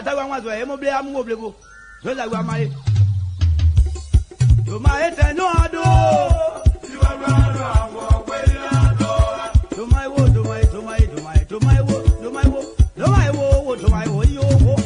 that I want to mobile. I'm mobile. So that we are married. To my head, no, I do. You are right. To my wood, to my wood, to my wood, to my wood, to my wood, you go.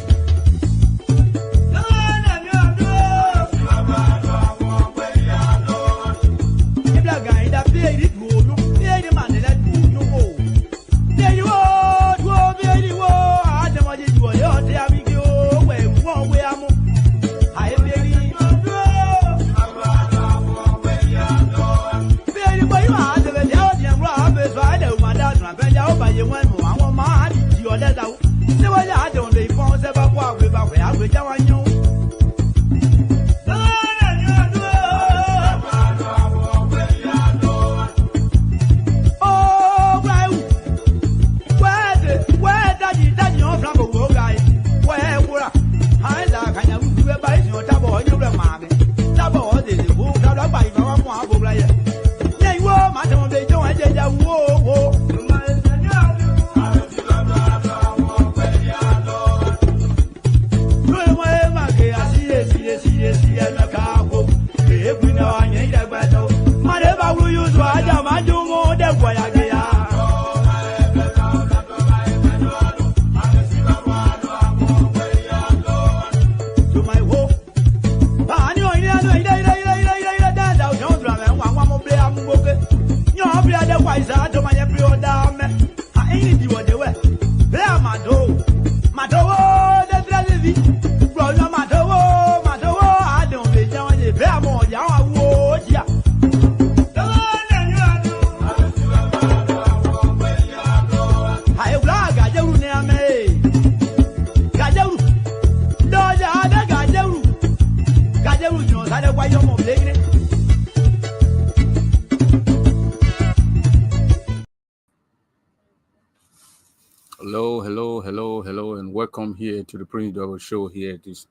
Hello, and welcome here to the Prince Double Show here this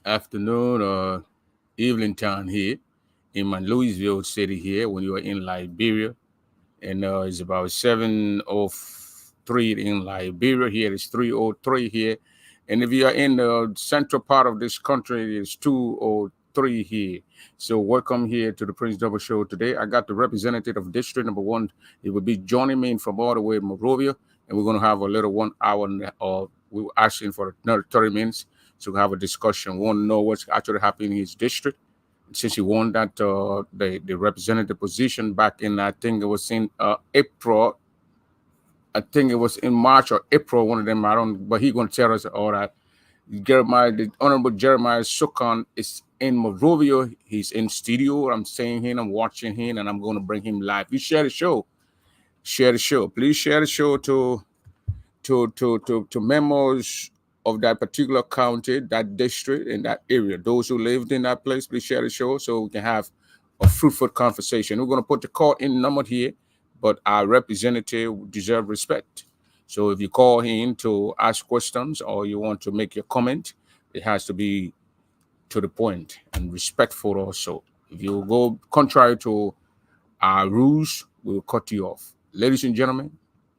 afternoon or evening time here in my Louisville city here when you are in Liberia. And it's about 7:03 in Liberia. Here it's 3:03 here. And if you are in the central part of this country, it's 2:03 here. So welcome here to the Prince Double Show today. I got the representative of District Number 1. It will be joining me from all the way in Monrovia. And we're going to have a little 1 hour, we were asking for another 30 minutes to have a discussion. We want to know what's actually happening in his district. Since he won that the representative position back in, I think it was in April. I think it was in March or April, one of them, I don't, but he's going to tell us all that. The Honorable Jeremiah Sokan is in Monrovia. He's in studio. I'm saying him, I'm watching him, and I'm going to bring him live. You share the show. Share the show. Please share the show to members of that particular county, that district, in that area. Those who lived in that place, please share the show so we can have a fruitful conversation. We're going to put the call-in number here, but our representative deserves respect. So if you call in to ask questions or you want to make your comment, it has to be to the point and respectful also. If you go contrary to our rules, we'll cut you off. Ladies and gentlemen,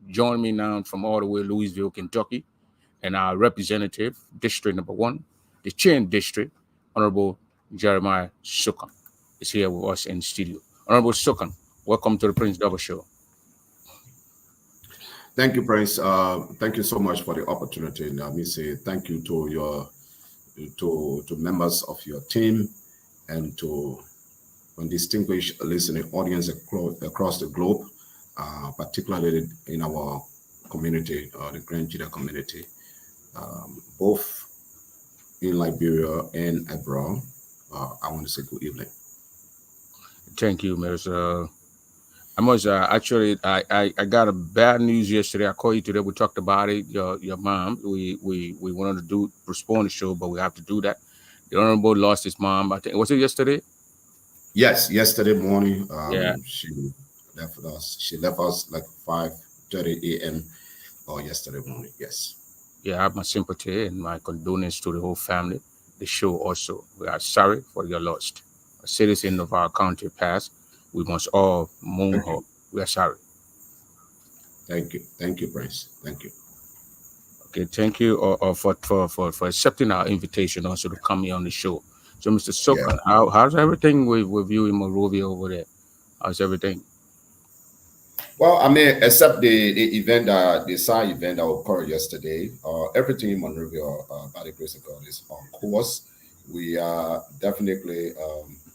join me now from all the way Louisville, Kentucky, and our representative, District Number 1, the Chain District, Honorable Jeremiah Sokan, is here with us in the studio. Honorable Sokan, welcome to the Prince Double Show. Thank you, Prince. Thank you so much for the opportunity. And let me say thank you to your to members of your team and to distinguished listening audience across the globe, particularly in our community, the Grand Judah community, both in Liberia and abroad. I want to say good evening. Thank you, Mr. I must actually, I got a bad news yesterday. I called you today. We talked about it. Your mom. We wanted to respond to the show, but we have to do that. The Honorable lost his mom. I think was it yesterday? Yes, yesterday morning. Yeah. She left us. She left us like 5:30 a.m. or yesterday morning. Yes. Yeah, I have my sympathy and my condolences to the whole family. The show also. We are sorry for your loss. A citizen of our country passed. We must all mourn her. We are sorry. Thank you. Thank you, Prince. Thank you. Okay, thank you for accepting our invitation also to come here on the show. So, Mr. Yeah. Sokan, how's everything with you in Monrovia over there? How's everything? Well, I mean, except the event, the SAR event that occurred yesterday, everything in Monrovia, by the grace of God, is on course. We are definitely,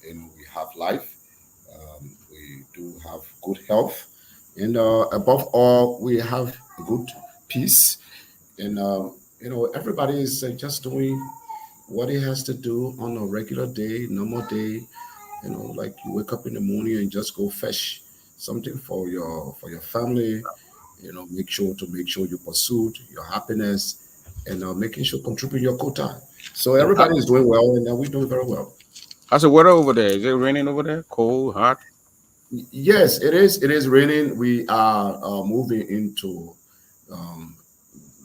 we have life. We do have good health, and above all, we have good peace. And everybody is just doing what he has to do on a regular day, normal day. Like you wake up in the morning and just go fetch something for your family. Make sure you pursued your happiness, and making sure contribute your quota. So Yeah. everybody is doing well, and we're doing very well. How's the weather over there? Is it raining over there? Cold, hot? Yes, it is. It is raining. We are moving into um,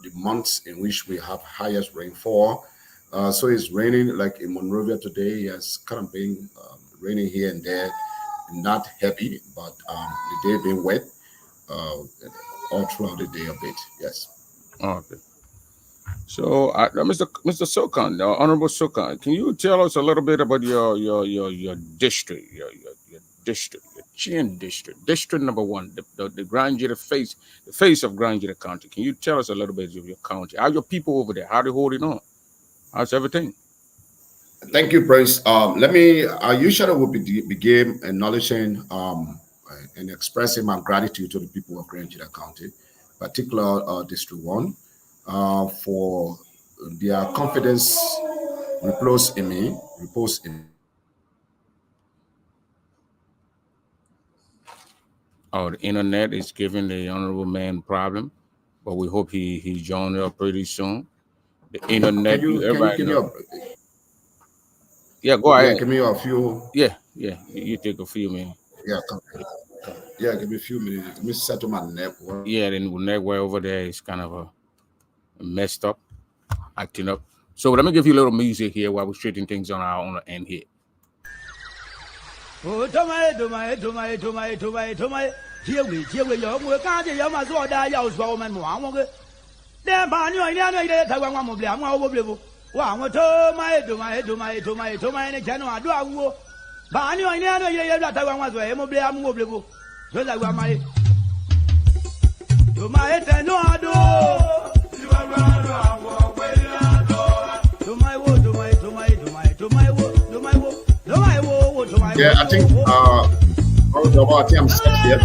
the months in which we have highest rainfall. So it's raining like in Monrovia today. It's kind of been raining here and there, not heavy, but the day being wet uh, all throughout the day a bit. Yes. Okay. So, Mr. Sokan, Honorable Sokan, can you tell us a little bit about your district, your district, your Chin district, district number one, the Grand Jita the face of Grand Jita County. Can you tell us a little bit of your county? How your people over there? How they holding on? How's everything? Thank you, Prince. Let me. I usually will begin acknowledging and expressing my gratitude to the people of Grand Jita County, particular District One, for their confidence repose in me, Oh, the internet is giving the honorable man problem, but we hope he join up pretty soon. The Can internet, you can you everybody give me know. a Yeah, go yeah, ahead. give me a few, Yeah. You take a few minutes. yeah, yeah, give me a few minutes. Let me settle my network. Yeah, then the network over there is kind of messed up, acting up. So let me give you a little music here while we straighten things on our own end here. Oh, to my, here we, young, we can't hear my sword, I use woman, one. Then, Barney, I know one will be, I'm over blue. One, to my, and a general, do I go? Barney, I know that I was way, I'm over. So I want my. To my head, no, I do. To my wood, Yeah, I think I'm set here.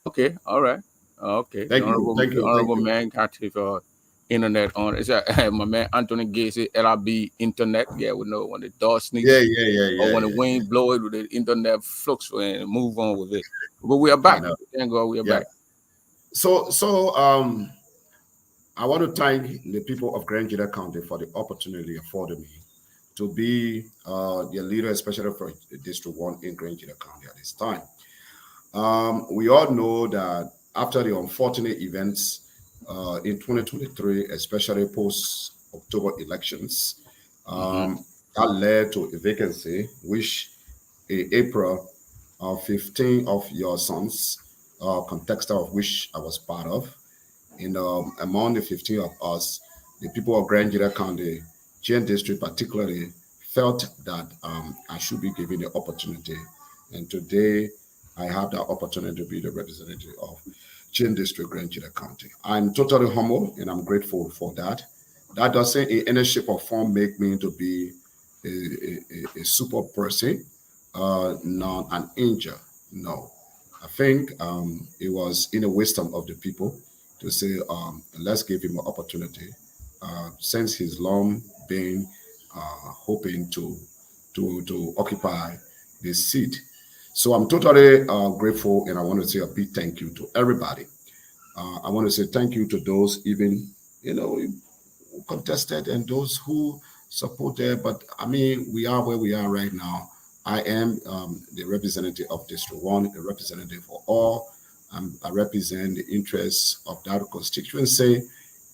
Okay, all right. Okay, Thank you, thank the you, thank honorable you. man got his internet on. It's my man Anthony Gates, LRB internet. Yeah, we know when the door Yeah, sneaks yeah, yeah, or yeah, when the yeah, wind yeah. blow it, the internet flux and move on with it. But we are I back. know. Thank God we are Yeah. back. So I want to thank the people of Grand Jita County for the opportunity afforded me to be their leader, especially for District 1 in Grand Jita County at this time. We all know that after the unfortunate events in 2023, especially post October elections, Hmm. that led to a vacancy, which in April, 15 of your sons, contexta of which I was part of, and among the 15 of us, the people of Grand Jita County, Chain District particularly, felt that I should be given the opportunity. And today, I have that opportunity to be the representative of Chain District, Grand Jita County. I'm totally humble and I'm grateful for that. That doesn't in any shape or form make me to be a super person, not an angel. No. I think it was in the wisdom of the people to say, let's give him an opportunity, since he's long been hoping to occupy this seat. So I'm totally grateful, and I want to say a big thank you to everybody. I want to say thank you to those even who contested and those who supported. But I mean, we are where we are right now. I am the representative of District 1, a representative for all. I represent the interests of that constituency,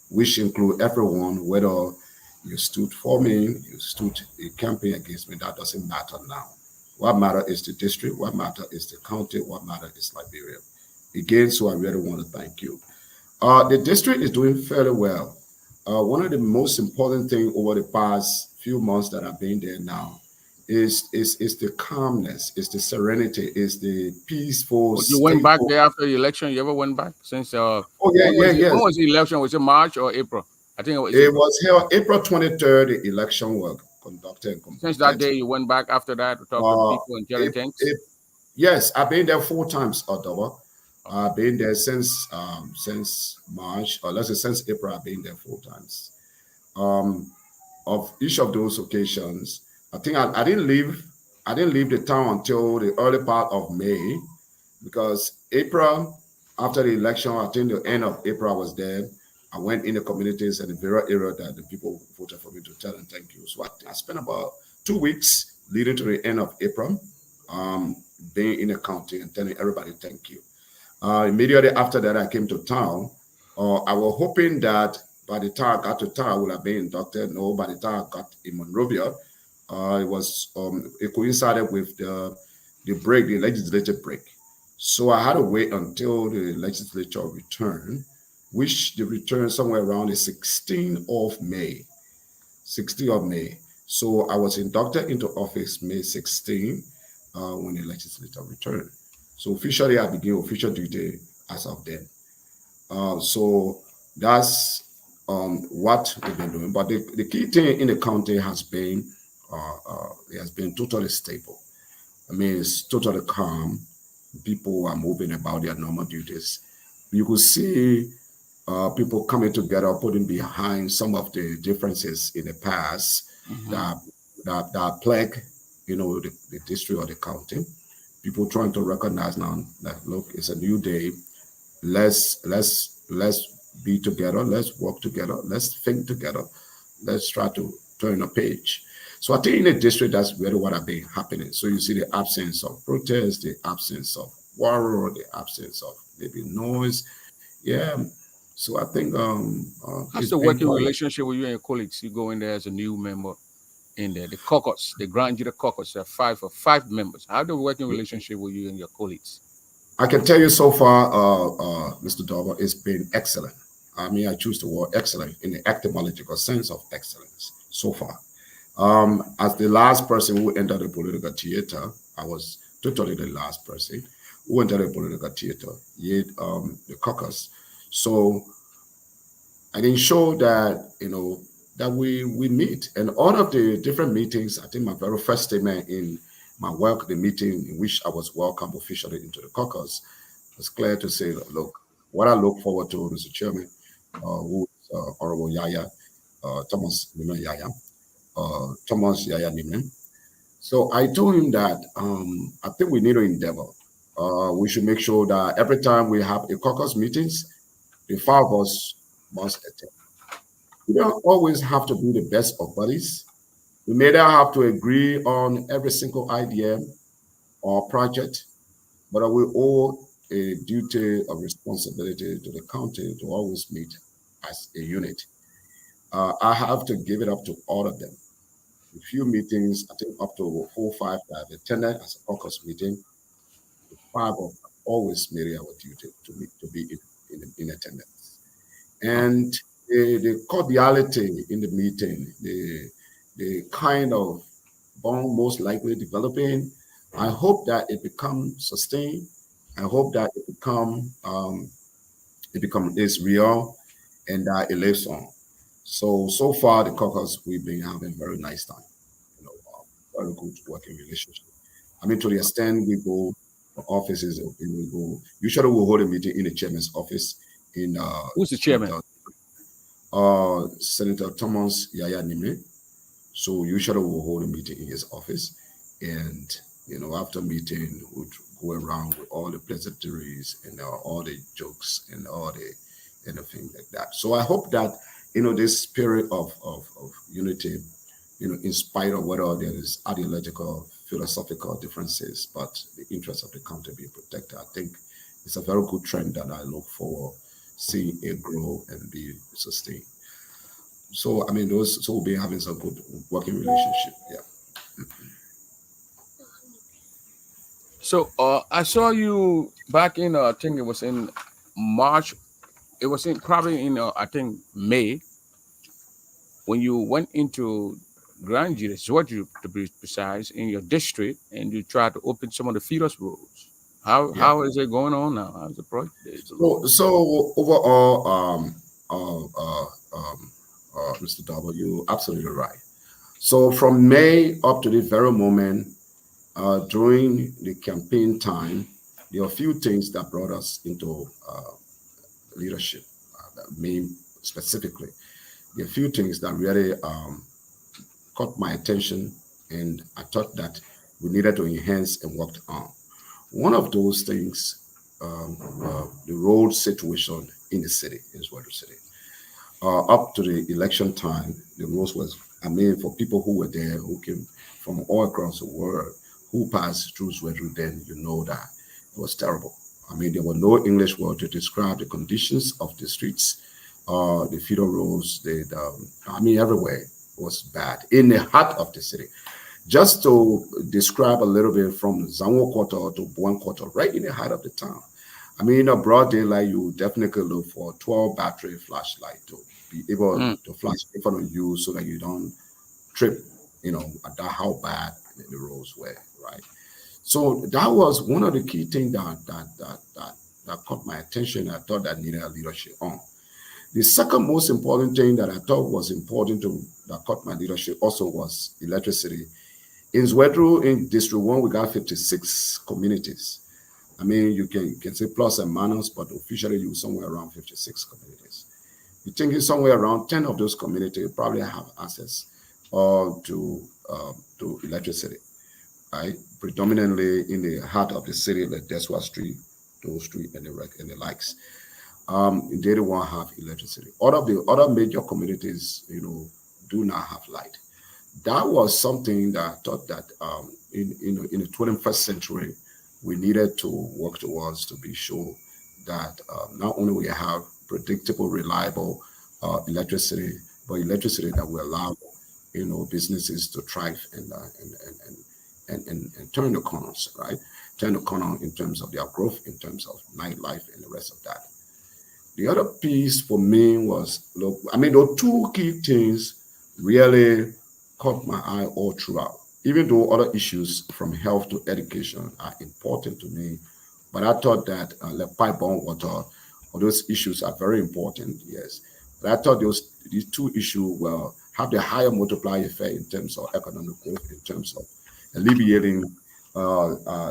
which include everyone, whether you stood for me, you stood a campaign against me, that doesn't matter now. What matter is the district, what matter is the county, what matter is Liberia. Again, so I really want to thank you. The district is doing fairly well. One of the most important thing over the past few months that I've been there now is the calmness, is the serenity, is the peaceful, Oh, you went back stable. there after the election? You ever went back since Oh yeah, yeah, when yes. was the election? Was it March or April? I think it was It April. was held April 23rd. The election was conducted and Since that completed. day, you went back after that to talk to Uh, people and tell them it, thanks. it, yes, I've been there 4 times, Ottawa. Okay. I've been there since March, or let's say since April. I've been there 4 times. Um, of each of those occasions, I think I didn't leave. I didn't leave the town until the early part of May, because April, after the election, I think the end of April, I was there. I went in the communities and the various area that the people voted for me to tell them thank you. So I spent about 2 weeks leading to the end of April, um, being in the county and telling everybody thank you. Immediately after that, I came to town. I was hoping that by the time I got to town, I would have been inducted. No, by the time I got in Monrovia, it coincided with the break, the legislative break. So I had to wait until the legislature returned, which they returned somewhere around the 16th of May. 16th of May. So I was inducted into office May 16 when the legislature returned. So officially, I began official duty as of then. So that's what we've been doing. But the key thing in the county it has been totally stable. I mean, it's totally calm. People are moving about their normal duties. You could see people coming together, putting behind some of the differences in the past Hmm. that that plague, the district or the county. People trying to recognize now that look, it's a new day. Let's be together. Let's work together. Let's think together. Let's try to turn a page. So I think in the district, that's really what have been happening. So you see the absence of protest, the absence of war, the absence of maybe noise. Yeah. So I think How's it's the been working quite. relationship with you and your colleagues? You go in there as a new member in there. The caucus, the Grand Jury caucus, there are five members. How the working relationship with you and your colleagues? I can tell you so far, Mr. Dover, it's been excellent. I mean, I choose the word excellent in the etymological sense of excellence so far. As the last person who entered the political theater, I was totally the last person who entered the political theater, yet the caucus. So I ensure that that we meet, and all of the different meetings. I think my very first statement in my work, the meeting in which I was welcomed officially into the caucus, was clear to say, look, what I look forward to, Mr. Chairman, who is Honorable Yaya, Thomas Nima Yaya, Thomas Yaya Nima. So I told him that I think we need to endeavor. We should make sure that every time we have a caucus meetings, the five of us must attend. We don't always have to be the best of buddies. We may not have to agree on every single idea or project, but we owe a duty of responsibility to the county to always meet as a unit. I have to give it up to all of them. A few meetings, I think up to 4 or 5 that I've attended as a caucus meeting, the five of them always made it our duty to be in attendance. Oh, And the cordiality in the meeting, the kind of bond most likely developing, I hope that it becomes sustained. I hope that it become is real and that it lives on. So far the caucus we've been having very nice time. Very good working relationship. I mean, to the extent we go for offices, we go. Usually we'll hold a meeting in the chairman's office in who's the chairman? Senator Thomas Yaya Nime. So usually we'll hold a meeting in his office, and after meeting, we'll go around with all the pleasantries and all the jokes and all the anything like that. So I hope that this spirit of unity, in spite of whether there is ideological, philosophical differences, but the interests of the country being protected. I think it's a very good trend that I look for seeing it grow and be sustained. So I mean, those so we'll be having some good working relationship. Yeah. So I saw you back in I think it was in March it was in probably in I think May when you went into Grand Juris, what you to be precise, in your district, and you tried to open some of the feeders roads. Yeah. How is it going on now? How's the project? The road? So overall, uh, uh, um, Mr. W, absolutely right. So from May up to the very moment, during the campaign time, there are a few things that brought us into leadership. Me specifically, there are a few things that really caught my attention, and I thought that we needed to enhance and work on. One of those things, the road situation in the city, in Swaziland City. Up to the election time, the roads was, I mean, for people who were there, who came from all across the world, who passed through Swaziland, then you know that it was terrible. I mean, there were no English word to describe the conditions of the streets, the feeder roads, I mean, everywhere was bad in the heart of the city. Just to describe a little bit from Zango Quarter to Buan Quarter, right in the heart of the town. I mean, in a broad daylight, you definitely look for 12 battery flashlight to be able Mm. to flash in front of you so that you don't trip, at that how bad the roads were, right? So that was one of the key things that caught my attention. I thought that needed a leadership on. The second most important thing that I thought was important to that caught my leadership also was electricity. In Zwedru, in District 1, we got 56 communities. I mean, you can say plus and minus, but officially you somewhere around 56 communities. You think it's somewhere around 10 of those communities probably have access to electricity, right? Predominantly in the heart of the city, like Deswa Street, Dole Street, and the likes. They don't want to have electricity. All of the other major communities, do not have light. That was something that I thought that in the 21st century we needed to work towards to be sure that not only we have predictable, reliable electricity, but electricity that will allow businesses to thrive and turn the corners, right? Turn the corner in terms of their growth, in terms of nightlife, and the rest of that. The other piece for me was, look, I mean, those two key things really caught my eye all throughout. Even though other issues from health to education are important to me, but I thought that like pipe-borne water, all those issues are very important, yes. But I thought these two issues will have the higher multiplier effect in terms of economic growth, in terms of alleviating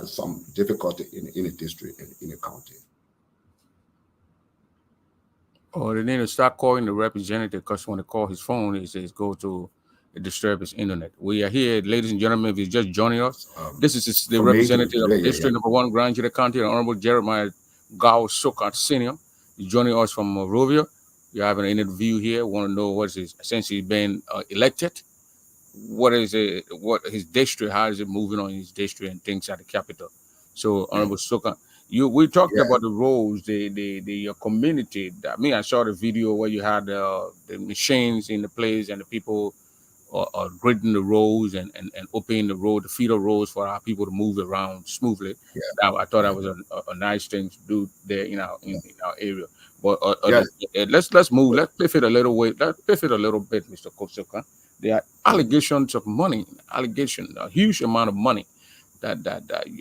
some difficulty in a district and in a county. Or they need to start calling the representative because when they call his phone, it says go to disturb his internet. We are here, ladies and gentlemen. If you're just joining us, this is the For me to, representative of District Number 1, Grand Jury County, the Honorable Jeremiah Gao Sokan Senior. He's joining us from Rovia. You have an interview here. Want to know what's his essentially been elected? What is it? What his district? How is it moving on in his district and things at the capital? So, Honorable Sokan, we talked about the roads, the your community. I mean, I saw the video where you had the machines in the place and the people are grading the roads and opening the road, the feeder roads for our people to move around smoothly. I thought that was a nice thing to do there in our area. But let's move. Let's pivot a little way. Let's pivot a little bit, Mr. Kosoka. There are allegations of money, a huge amount of money that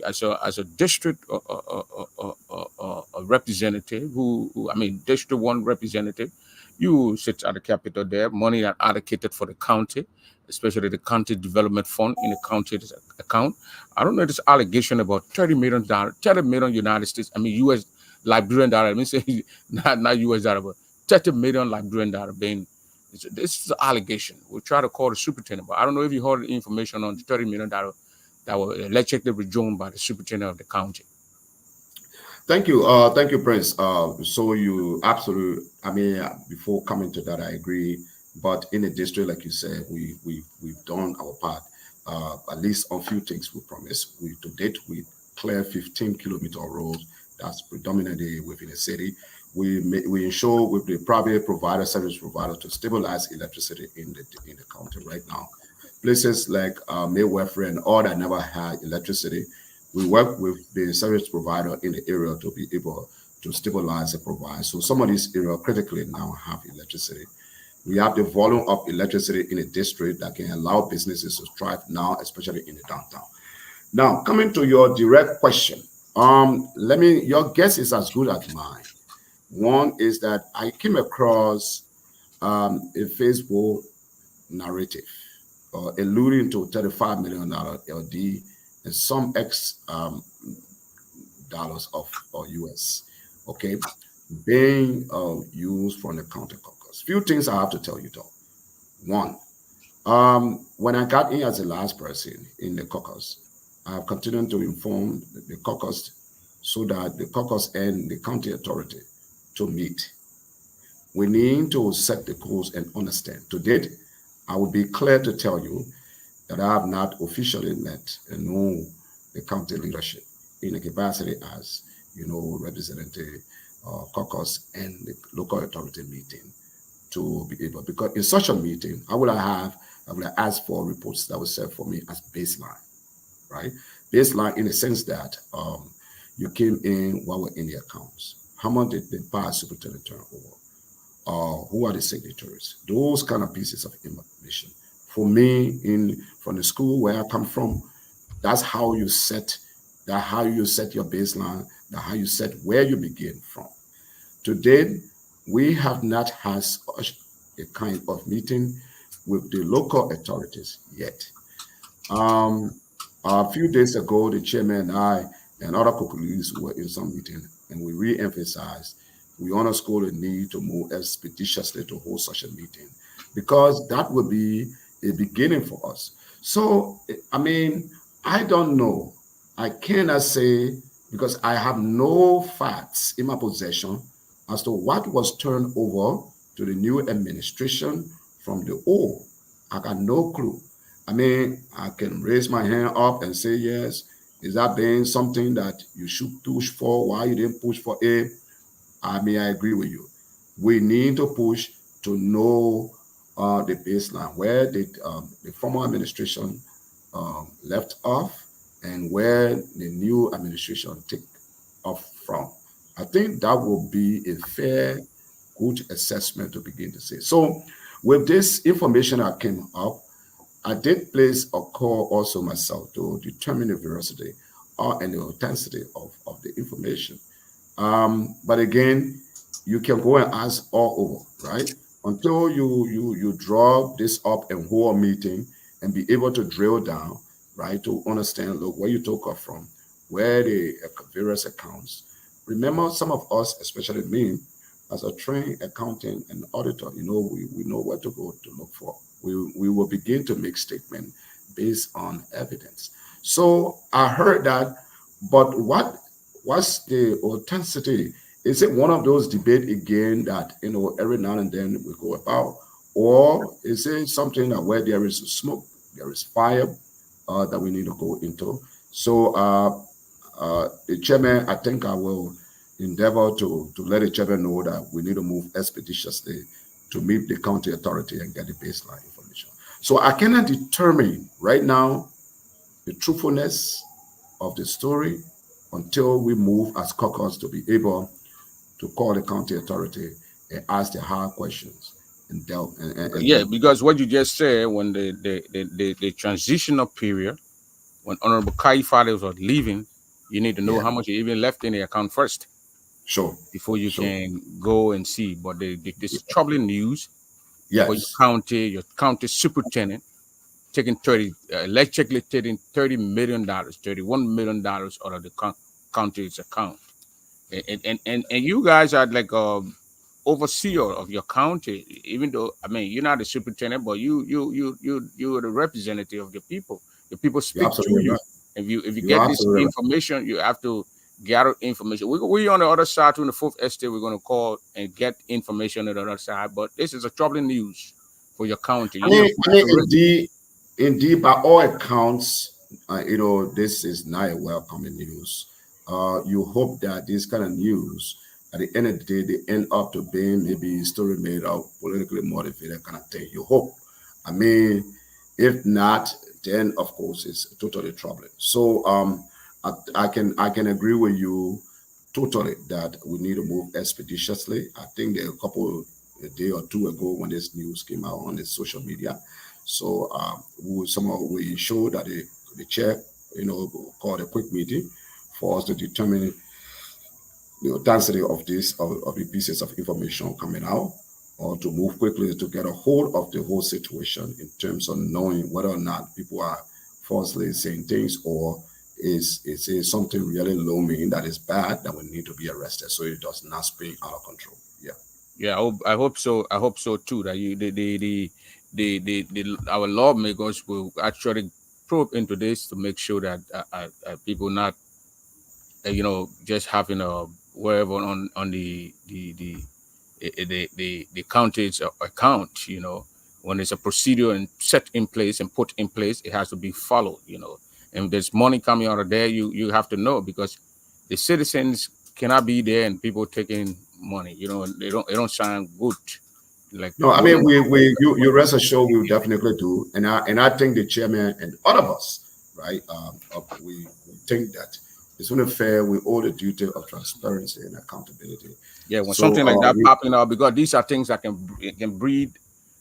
as a district a representative who I mean District 1 representative, you sit at the capital there, money that allocated for the county, especially the county development fund in the county's account. I don't know this allegation about $30 million, $30 million United States, I mean US Liberian dollar, I mean say not US dollar, but $30 million Liberian dollar being this is an allegation. We'll try to call the superintendent, but I don't know if you heard the information on the $30 million that were allegedly withdrawn by the superintendent of the county. Thank you, Prince. So you absolutely. I mean, before coming to that, I agree. But in the district, like you said, we've done our part. At least on a few things we promised. To date we clear 15-kilometer roads. That's predominantly within the city. We ensure with the private provider, service provider, to stabilize electricity in the county right now. Places like Mayweather and all that never had electricity, we work with the service provider in the area to be able to stabilize and provide. So some of these areas critically now have electricity. We have the volume of electricity in a district that can allow businesses to thrive now, especially in the downtown. Now, coming to your direct question, your guess is as good as mine. One is that I came across a Facebook narrative alluding to $35 million LD and some X dollars of US, okay, being used from the counter caucus. Few things I have to tell you though. One, when I got in as the last person in the caucus, I have continued to inform the caucus so that the caucus and the county authority to meet. We need to set the goals and understand. To date, I would be clear to tell you that I have not officially met and know the county leadership in the capacity as, representative caucus and the local authority meeting to be able, because in such a meeting, I would have asked for reports that would serve for me as baseline, right? Baseline in the sense that you came in, what were in the accounts? How much did the past superintendent turn over? Who are the signatories? Those kind of pieces of information. For me, from the school where I come from, that's how you set your baseline, that's how you set where you begin from. Today, we have not had such a kind of meeting with the local authorities yet. A few days ago, the chairman and I and other colleagues were in some meeting, and we re-emphasized we underscore the need to move expeditiously to hold such a meeting because that would be a beginning for us. So, I don't know. I cannot say because I have no facts in my possession as to what was turned over to the new administration from the old. I got no clue. I can raise my hand up and say, yes, is that being something that you should push for? Why you didn't push for it? I agree with you. We need to push to know the baseline. Where did the former administration left off and where the new administration take off from? I think that will be a fair, good assessment to begin to say. So with this information that came up, I did place a call also myself to determine the veracity and the authenticity of the information. But again, you can go and ask all over, right? Until you draw this up and hold a meeting and be able to drill down, right, to understand, look, where you took off from, where the various accounts. Remember, some of us, especially me, as a trained accountant and auditor, we know where to go to look for. We will begin to make statement based on evidence. So I heard that, but what's the authenticity? Is it one of those debate again that every now and then we go about, or is it something that where there is smoke, there is fire that we need to go into? So the chairman, I think I will endeavor to let the chairman know that we need to move expeditiously to meet the county authority and get the baseline information. So I cannot determine right now the truthfulness of the story until we move as caucus to be able to call the county authority and ask the hard questions and delve. Yeah, because what you just said, when the transitional period, when Honorable Kai fathers was leaving, you need to know how much you even left in the account first. Sure. Before you can go and see. But this troubling news yes. for your county superintendent taking allegedly taking $30 million, $31 million out of the county's account. And you guys are like overseer of your county, even though you're not the superintendent, but you're the representative of the people. The people speak to you. Right. If you get this information, right. You have to gather information. We on the other side, on the fourth estate, we're going to call and get information on the other side. But this is a troubling news for your county. Indeed, by all accounts, this is not a welcoming news. You hope that this kind of news, at the end of the day, they end up to being maybe a story made up, politically motivated kind of thing. You hope. If not, then of course it's totally troubling. So I can agree with you totally that we need to move expeditiously. I think there a day or two ago when this news came out on the social media. So we showed that the chair, called a quick meeting for us to determine the authenticity of of the pieces of information coming out, or to move quickly to get a hold of the whole situation in terms of knowing whether or not people are falsely saying things, or is something really looming that is bad that we need to be arrested so it does not spin out of control. Yeah. Yeah, I hope so. I hope so too. That our lawmakers will actually probe into this to make sure that people not just having a wherever on the county's account. When there's a procedure and set in place and put in place, it has to be followed. And there's money coming out of there. You have to know, because the citizens cannot be there and people taking money. They don't sound good. Like, No, I mean, you rest assured we will definitely do, and I think the chairman and all of us, right, we think that it's only fair. We owe the duty of transparency and accountability. yeah, when So something like that popping up, because these are things that can breed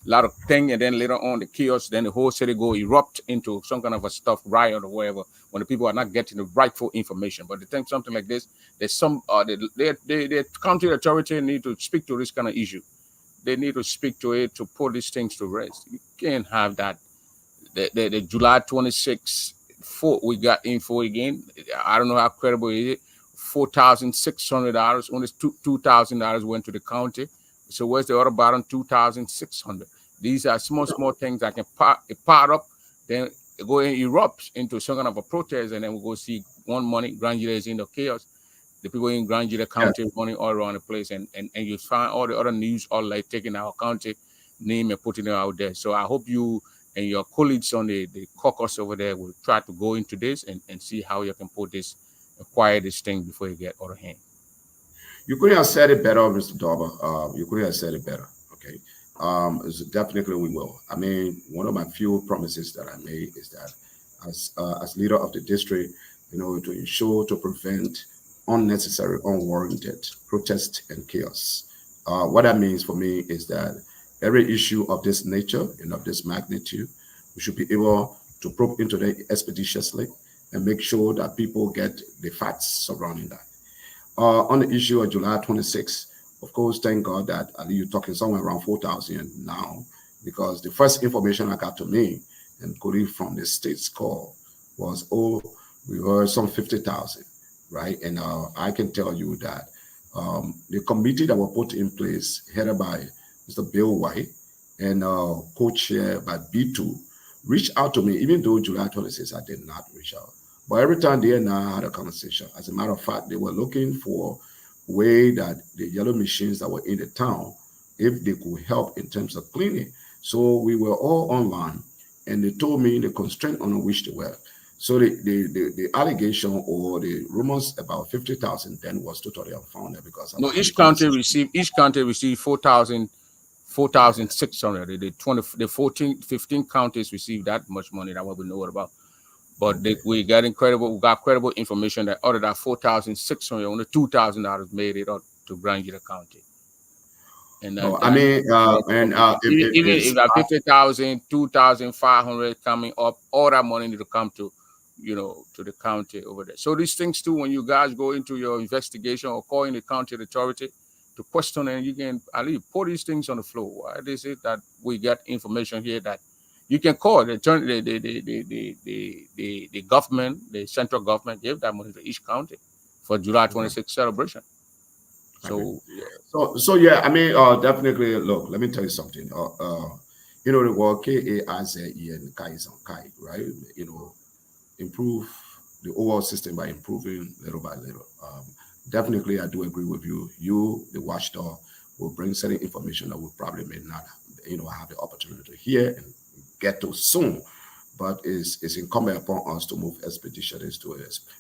a lot of thing, and then later on the chaos, then the whole city go erupt into some kind of a stuff riot or whatever, when the people are not getting the rightful information. But the thing, something like this, there's some the county authority need to speak to this kind of issue. They need to speak to it to put these things to rest. You can't have that. The July 26th, we got info again. I don't know how credible it is. $4,600. Only $2,000 went to the county. So where's the other bottom? 2,600. These are small things that can part up, then go and erupt into some kind of a protest, and then we go see one money. Grand Jury is in the chaos. The people in Grand Jury County money all around the place, and you find all the other news all like taking our county name and putting it out there. So I hope you and your colleagues on the caucus over there will try to go into this and see how you can put this, acquire this thing before you get out of hand. you couldn't have said it better, Mr. Dauber. You couldn't have said it better. Okay. Definitely we will. I mean, one of my few promises that I made is that as leader of the district, to ensure to prevent unnecessary, unwarranted protest and chaos. What that means for me is that every issue of this nature and of this magnitude, we should be able to probe into it expeditiously and make sure that people get the facts surrounding that. On the issue of July 26th, of course, thank God that you're talking somewhere around 4,000 now, because the first information I got to me and colleague from the state's call was, we heard some 50,000, right? And I can tell you that the committee that were put in place, headed by Mr. Bill White and co-chaired by B2, reached out to me, even though July 26th I did not reach out. But every time they and I had a conversation, as a matter of fact, they were looking for a way that the yellow machines that were in the town, if they could help in terms of cleaning. So we were all online, and they told me the constraint on which they were. So the allegation or the rumors about 50,000 then was totally unfounded, because each county received 4,600. The 15 counties received that much money. That what we know about. But we got credible information that out of that 4,600, only $2,000 made it up to Grand Jury County. And even if that 50,000, 2,500 coming up, all that money need to come to the county over there. So these things too, when you guys go into your investigation or call in the county authority to question, and you can at least put these things on the floor. Why is it that we get information here that you can call the government, the central government gave that money to each county for July 26th celebration. So yeah, I mean, definitely. Look, let me tell you something. The word KAIZE and Kai is on Kai, right? Improve the overall system by improving little by little. Definitely, I do agree with you. You, the watchdog, will bring certain information that we probably may not, have the opportunity to hear and get to soon. But it's incumbent upon us to move expeditiously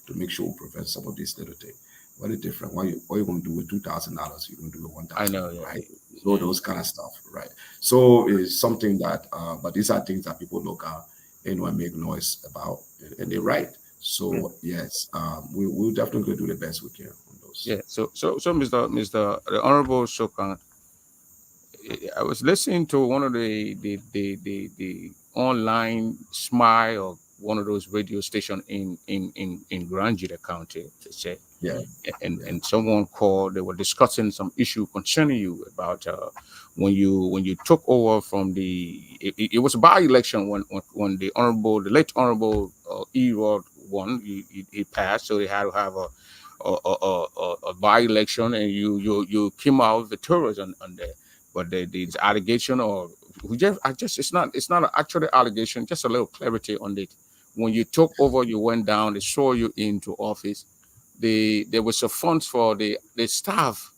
to make sure we prevent some of these little things. What is different? What you going to do with $2,000? You're going to do with $1,000. I know, yeah. Right? So those kind of stuff, right? So it's something that, but these are things that people look at and make noise about, and they're right. So yes, we'll definitely do the best we can on those. those. Yeah. So, Mr. The Honorable Sokan, I was listening to one of the online Smile or one of those radio stations in Grangita County. They say, Yeah, and someone called. They were discussing some issue concerning you about when you took over from it was a by election when the late honorable Erod won. He passed, so they had to have a by election, and you came out victorious on there. But the allegation, or it's not an actual allegation, just a little clarity on it. When you took over, you went down, they saw you into office. There was a funds for the staff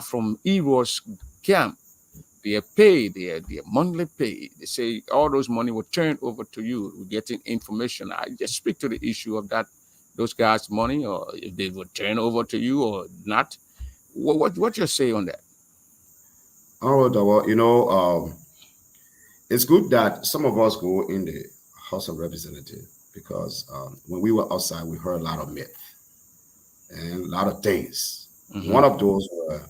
from Eros camp. Their pay, their monthly pay. They say all those money will turn over to you. We're getting information. I just speak to the issue of that, those guys' money, or if they will turn over to you or not. What you say on that? all right. Well, it's good that some of us go in the House of Representatives because when we were outside, we heard a lot of myth and a lot of things. Mm-hmm. One of those were,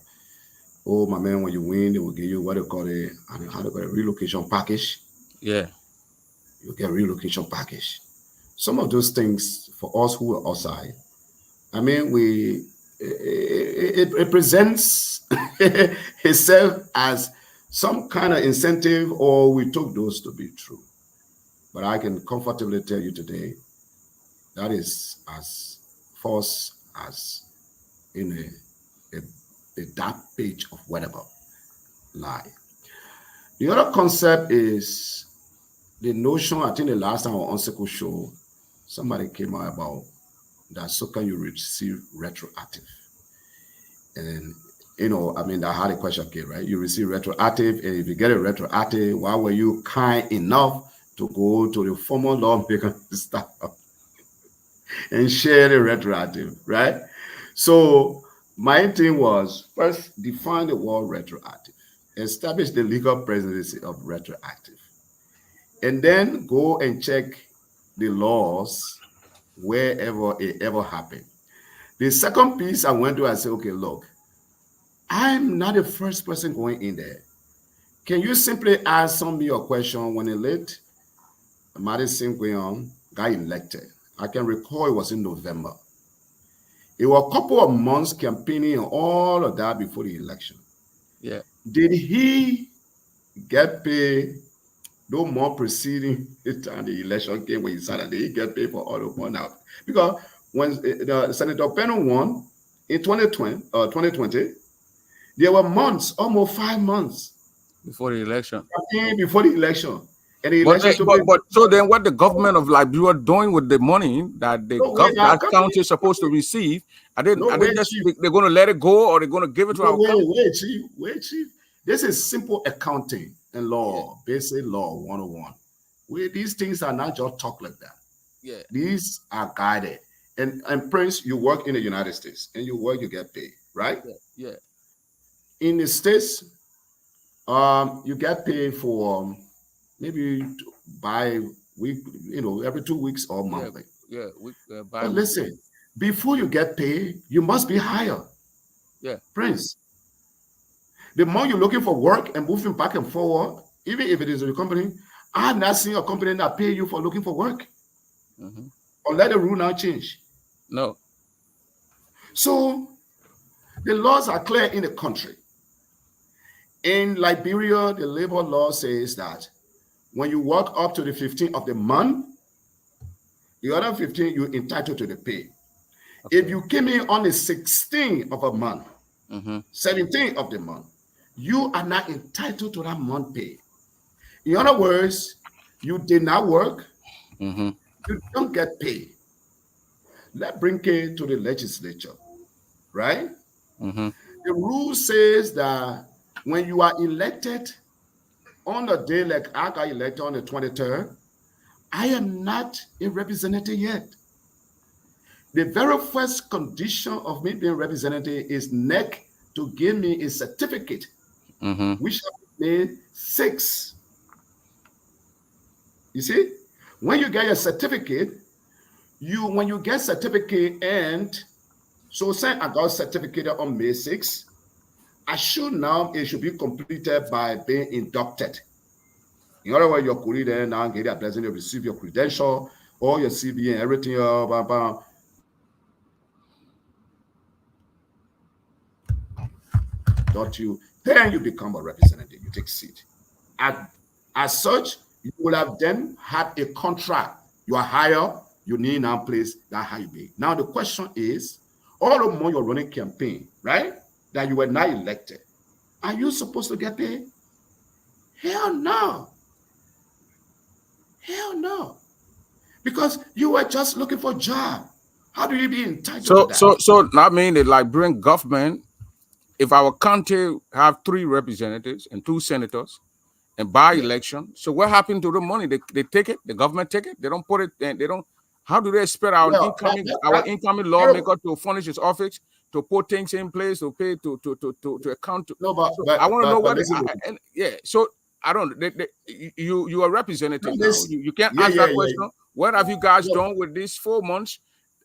oh my man, when you win, they will give you what they call a relocation package. Yeah. You get a relocation package. Some of those things for us who are outside, I mean, it presents itself as some kind of incentive, or we took those to be true. But I can comfortably tell you today that is as false as in a dark page of whatever lie. The other concept is the notion. I think the last time on Unseko show, somebody came out about that Sokan you receive retroactive. And I mean, I had a question, okay, right? You receive retroactive, and if you get a retroactive, why were you kind enough to go to the former lawmaker staff and share the retroactive, right? So my thing was first define the word retroactive, establish the legal presidency of retroactive, and then go and check the laws wherever it ever happened. The second piece I went to, I said, okay, look, I'm not the first person going in there. Can you simply answer me a question when the late Madison Guion got elected? I can recall it was in November. It was a couple of months campaigning and all of that before the election. Yeah. Did he get paid no more preceding the time the election came when he started? Did he get paid for all the money out? Because when Senator Peno won in 2020, there were months, almost 5 months Before the election. Before the election. And the But, election took place. so then what the government of Liberia doing with the money that that county is supposed to receive, are they just they're going to let it go, or they're going to give it to our county? Wait, Chief. This is simple accounting and law, basic law 101. These things are not just talk like that. Yeah. These are guided. And Prince, you work in the United States, and you get paid, right? Yeah. In the States, you get paid for maybe by week, every 2 weeks or monthly. Yeah. But listen, before you get paid, you must be higher. Yeah. Prince, the more you're looking for work and moving back and forward, even if it is a company, I have not seen a company that pay you for looking for work. Mm-hmm. Or let the rule now change. No. So the laws are clear in the country. In Liberia, the labor law says that when you work up to the 15th of the month, the other 15 you're entitled to the pay. Okay. If you came in on the 16th of a month, 17th of the month, you are not entitled to that month pay. In other words, you did not work, you don't get paid. Let's bring it to the legislature, right? The rule says that when you are elected on the day like I got elected on the 23rd, I am not a representative yet. The very first condition of me being representative is NEC to give me a certificate, which I made 6. You see, when you get a certificate, when you get certificate and So since I got certificate on May 6th, it should be completed by being inducted. In other words, your career then now get a blessing, you receive your credential, all your CV and everything, then you become a representative, you take seat. As such, you will have then had a contract. You are higher, you need now place that how you be. Now the question is, all the more you're running campaign, right? That you were not elected. Are you supposed to get paid? Hell no. Hell no. Because you were just looking for a job. How do you be entitled to that? So I mean, it like bring government. If our country have 3 representatives and 2 senators, and by election, so what happened to the money? They take it. The government take it. They don't put it. And they don't. How do they expect our incoming lawmaker to furnish his office, to put things in place, to pay to account? No, but I want to know what. Yeah. So I don't. You are representative now. You can't ask that question. What have you guys done with these 4 months?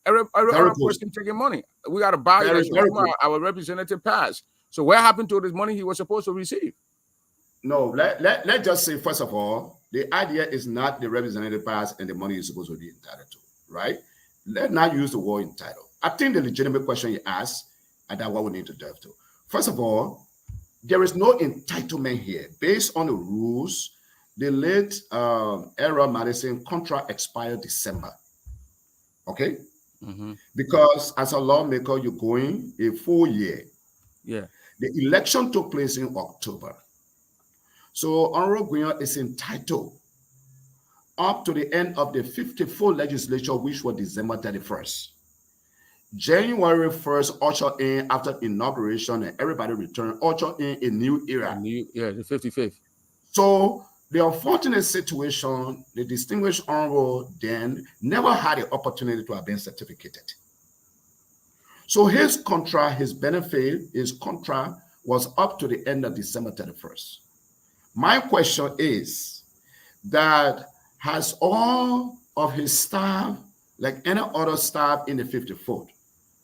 Every person taking money. We got to buy election. Our representative passed. So what happened to this money he was supposed to receive? No, let's just say, first of all, the idea is not the representative pass and the money you're supposed to be entitled to, right? Let's not use the word entitled. I think the legitimate question you asked, and that's what we need to delve to. First of all, there is no entitlement here. Based on the rules, the late Era Madison contract expired December. Okay? Because as a lawmaker, you're going a full year. Yeah. The election took place in October. So Honorable Guyon is entitled up to the end of the 54th legislature, which was December 31st. January 1st, usher in after inauguration and everybody returned, usher in a new era. The 55th. So the unfortunate situation, the distinguished Honorable then never had the opportunity to have been certificated. So his contract, his benefit, his contract was up to the end of December 31st. My question is that has all of his staff, like any other staff in the 54th,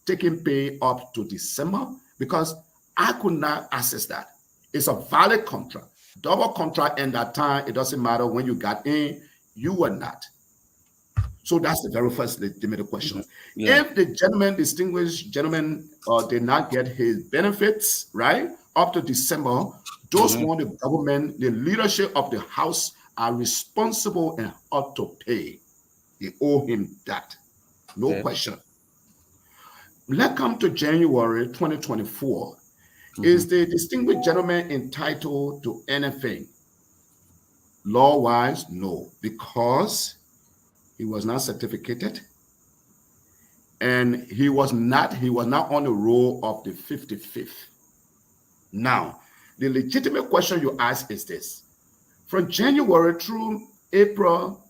taken pay up to December? Because I could not access that. It's a valid contract, double contract, and that time, it doesn't matter when you got in, you were not. So that's the very first legitimate question. If the distinguished gentleman, did not get his benefits, right, up to December, those who the government, the leadership of the House are responsible and ought to pay. They owe him that. No question. Let's come to January 2024. Is the distinguished gentleman entitled to anything? Law-wise, no, because he was not certificated and he was not on the roll of the 55th. Now, the legitimate question you ask is this. From January through April,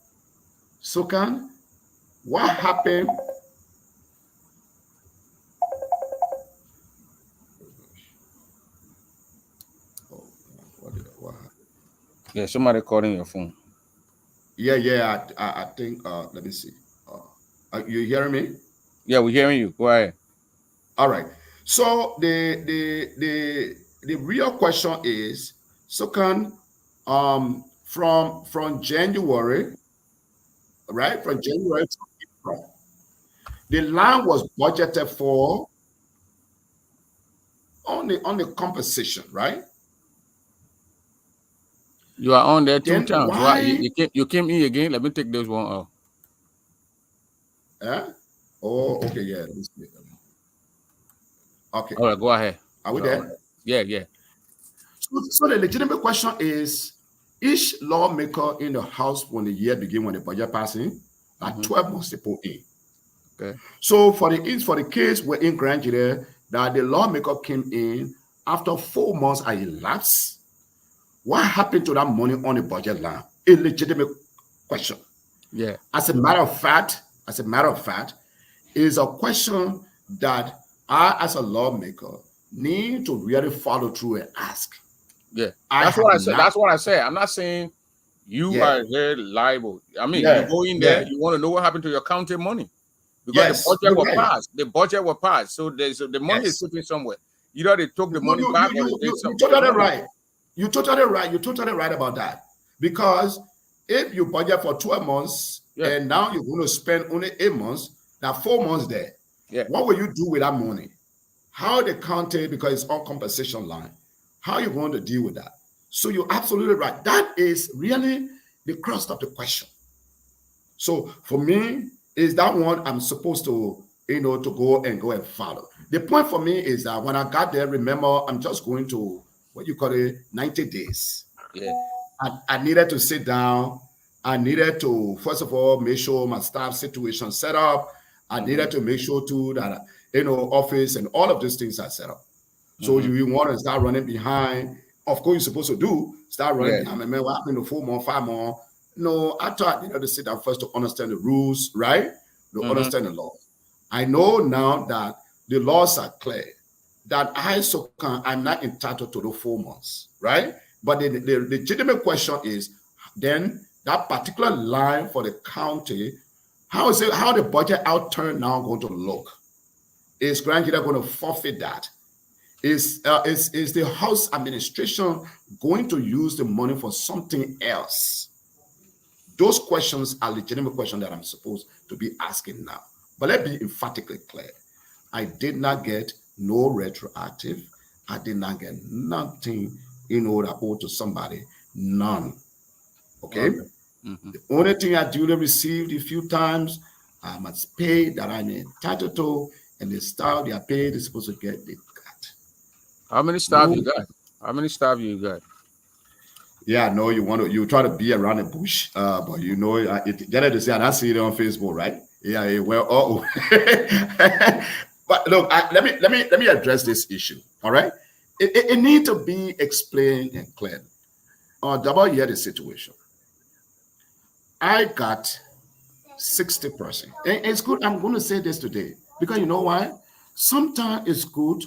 Sokan, what happened? What happened? Yeah, somebody calling your phone. Yeah, I think, let me see. You hearing me? Yeah, we're hearing you. Go ahead. All right. So the real question is, Sokan, from January, right? From January to April, the land was budgeted for on the compensation, right? You are on there 2 Then times. why? You came in again. Let me take this one off. Oh, okay, yeah. Okay. All right, go ahead. Are we there? Yeah. So the legitimate question is, each lawmaker in the House, when the year begins, when the budget passing, are 12 months to put in. Okay. So for the case we're in Grand Jury, that the lawmaker came in after 4 months are elapsed, what happened to that money on the budget line? A legitimate question. Yeah. As a matter of fact, is a question that I, as a lawmaker, need to really follow through and ask. Yeah, that's what I said. That's what I said. I'm not saying you are very liable. I mean, you go in there, you want to know what happened to your county money. because Yes, the budget was passed. The budget was passed, so the money is sitting somewhere. Either they took the money back or they did something. You're totally right. You're totally right. You're totally right about that. Because if you budget for 12 months and now you're going to spend only 8 months, now 4 months there. Yeah. What will you do with that money? How they count it because it's on compensation line. How are you going to deal with that? So you're absolutely right. That is really the crux of the question. So for me, is that one I'm supposed to, to go and follow. The point for me is that when I got there, remember, I'm just going to, what you call it, 90 days. Yeah. I needed to sit down. I needed to, first of all, make sure my staff situation set up. I needed to make sure too that, office and all of these things are set up. So you want to start running behind. Of course, you're supposed to start running behind. I mean, what happened to 4 more, 5 more? No, I thought, to sit down first to understand the rules, right? To understand the law. I know now that the laws are clear, that I'm not entitled to the 4 months, right? But the legitimate question is, then that particular line for the county, how the budget outturn now going to look? Is Grand Gita going to forfeit that? Is the House administration going to use the money for something else? Those questions are legitimate questions that I'm supposed to be asking now. But let's be emphatically clear. I did not get no retroactive. I did not get nothing that I owe to somebody. None. Okay? The only thing I duly received a few times, I must pay that I'm entitled to, and the staff they are paid is supposed to get the cut. How many staff you got? How many staff you got? Yeah, no, you try to be around the bush, but get to say, and I see it on Facebook, right? Yeah, well, but look, let me address this issue. All right, it needs to be explained and clear. Double year the situation. I got 60%, and it's good. I'm going to say this today because you know why? Sometimes it's good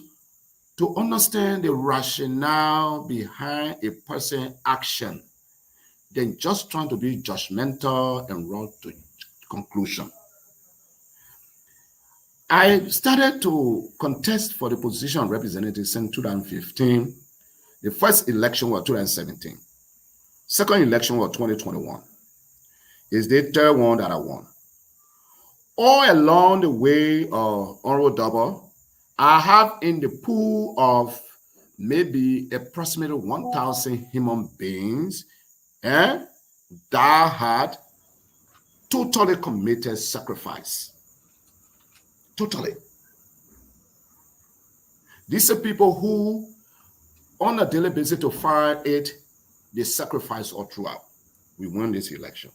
to understand the rationale behind a person's action than just trying to be judgmental and run to conclusion. I started to contest for the position of representative since 2015. The first election was 2017. Second election was 2021. It's the third one that I won. All along the way, Honorable Double, I have in the pool of maybe approximately 1,000 human beings that had totally committed sacrifice. Totally. These are people who, on a daily basis to find it, they sacrifice all throughout. We won this election.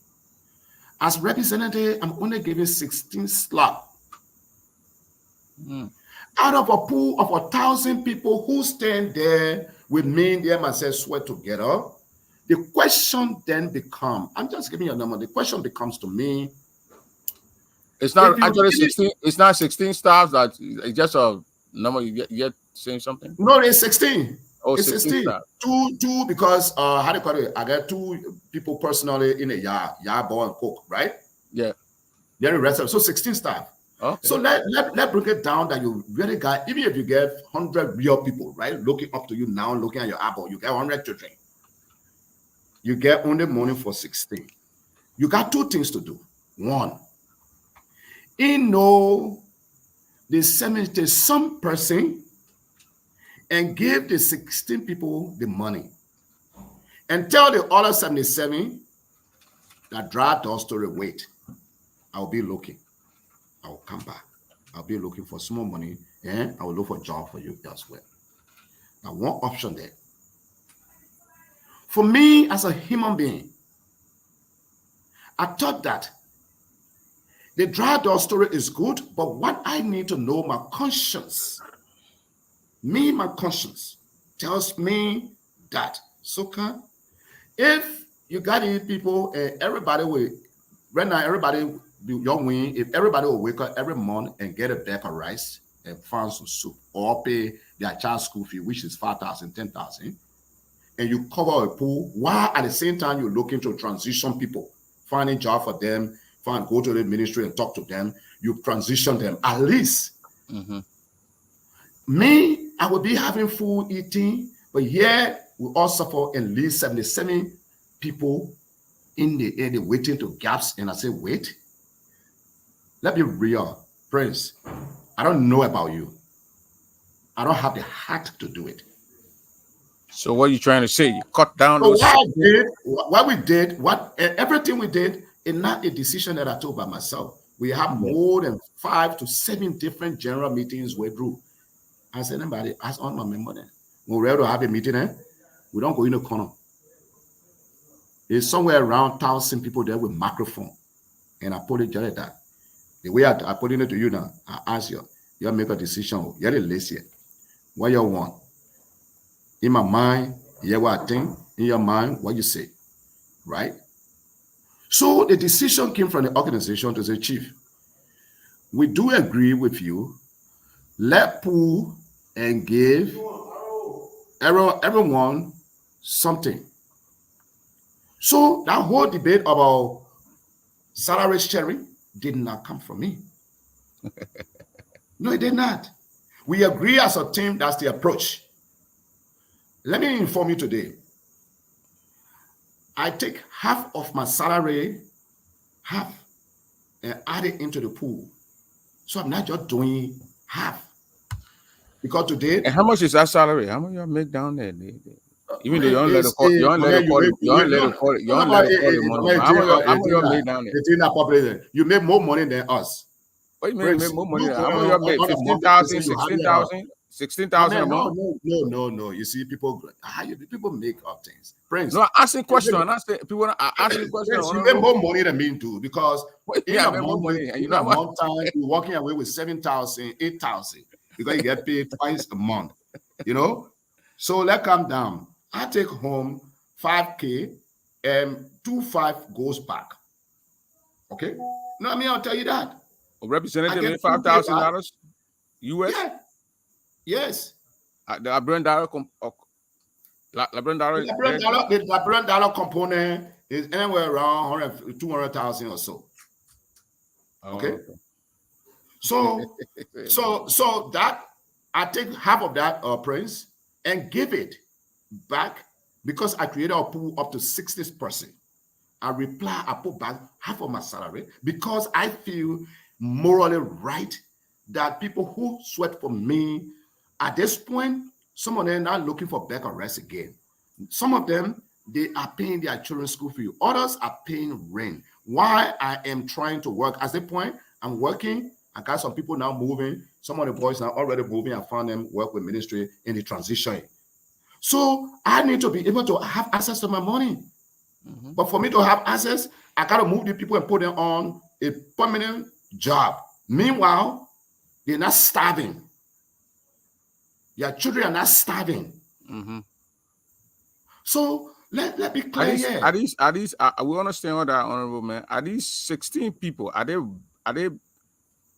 As representative, I'm only giving 16 slots. Out of a pool of 1,000 people who stand there with me and myself sweat together, the question then becomes, I'm just giving you a number, the question becomes to me. It's not actually 16, it's not 16 staffs, that it's just a number you get saying something? No, it's 16. Oh, it's 16. Two because how do you call it? I got 2 people personally in a yard ball and cook, right? Yeah. Then the rest of so 16 staff. Okay. So let break it down that you really got, even if you get 100 real people, right, looking up to you now, looking at your eyeball, you get 100 children. You get only money for 16. You got 2 things to do. One, the cemetery, some person, and give the 16 people the money. And tell the other 77 that drive the story, wait, I'll be looking. I will come back. I'll be looking for small money and I will look for a job for you as well. Now, one option there. For me, as a human being, I thought that the dry door story is good, but what I need to know, my conscience tells me that, Sokan, if you got these people and everybody will, right now, everybody, young wing, if everybody will wake up every month and get a bag of rice and find some soup or pay their child's school fee, which is 5,000, 10,000, and you cover a pool, while at the same time you're looking to transition people, finding job for them, go to the ministry and talk to them, you transition them. At least me, I will be having food eating, but here we all suffer at least 77 people in the area waiting to gaps. And I say, wait, let me be real, Prince. I don't know about you. I don't have the heart to do it. So what are you trying to say? You cut down So those. Everything we did is not a decision that I took by myself. We have more than 5 to 7 different general meetings we drew. I said, anybody ask all my members. When we're ready to have a meeting, we don't go in the corner. There's somewhere around 1,000 people there with microphone. And I put it just like that. The way I put it to you now, I ask you, you make a decision. You're the lazy. What you want? In my mind, hear what I think. In your mind, what you say. Right? So the decision came from the organization to say, Chief, we do agree with you. Let pool and give everyone something. So that whole debate about salary sharing did not come from me. No, it did not. We agree as a team, that's the approach. Let me inform you today. I take half of my salary, and add it into the pool. So I'm not just doing half. Because today... And how much is that salary? How much you make down there? Even though you don't let it call, you don't let it call the money. How much you make down there? You make more money than us. What do you mean make more money? How much you make? 15,000, 16,000? 16,000 a month? No. You see, people make up things. Prince. No, I ask a question. I ask people. I ask a question. You make more money than me too, because in a month time, you're walking away with 7,000, 8,000, because you get paid twice a month. You know, so let's calm down. I take home 5K, and 2.5 goes back. Okay, no, I mean I'll tell you that. Representative, $5,000 US. Yeah. Yes. The Labrador dollar component is anywhere around 200,000 or so. Okay. So that I take half of that, Prince, and give it back, because I created a pool up to 60%. I put back half of my salary, because I feel morally right that people who sweat for me at this point, some of them are not looking for back arrest again. Some of them, they are paying their children's school fee. Others are paying rent. Why I am trying to work. At this point, I'm working. I got some people now moving. Some of the boys are already moving. I found them work with ministry in the transition. So I need to be able to have access to my money. But for me to have access, I got to move the people and put them on a permanent job. Meanwhile, they're not starving. Your children are not starving. So let me clear here. Are these? We understand all that, honorable man. Are these 16 people? Are they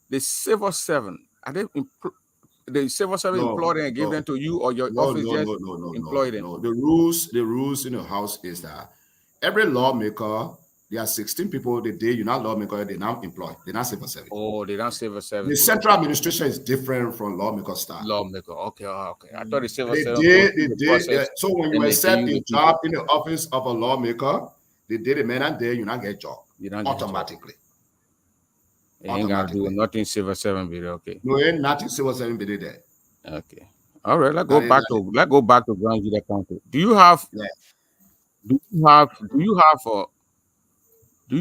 the civil servant? Are they the civil servant employed and give them to you, or your office just employ them? No. The rules in the house is that every lawmaker, there are 16 people. The day you're not lawmaker, they're not employed. They're not civil servant. Oh, they're not civil servant. The central administration is different from lawmaker staff. Lawmaker, okay. I thought the civil servant. So when you accept a job in the office of a lawmaker, the day the man are there, you not get a job automatically. You ain't got to do nothing civil servant, but okay. No, ain't nothing civil servant be there. Okay. All right. Let's go back to Grand Gita County. Do you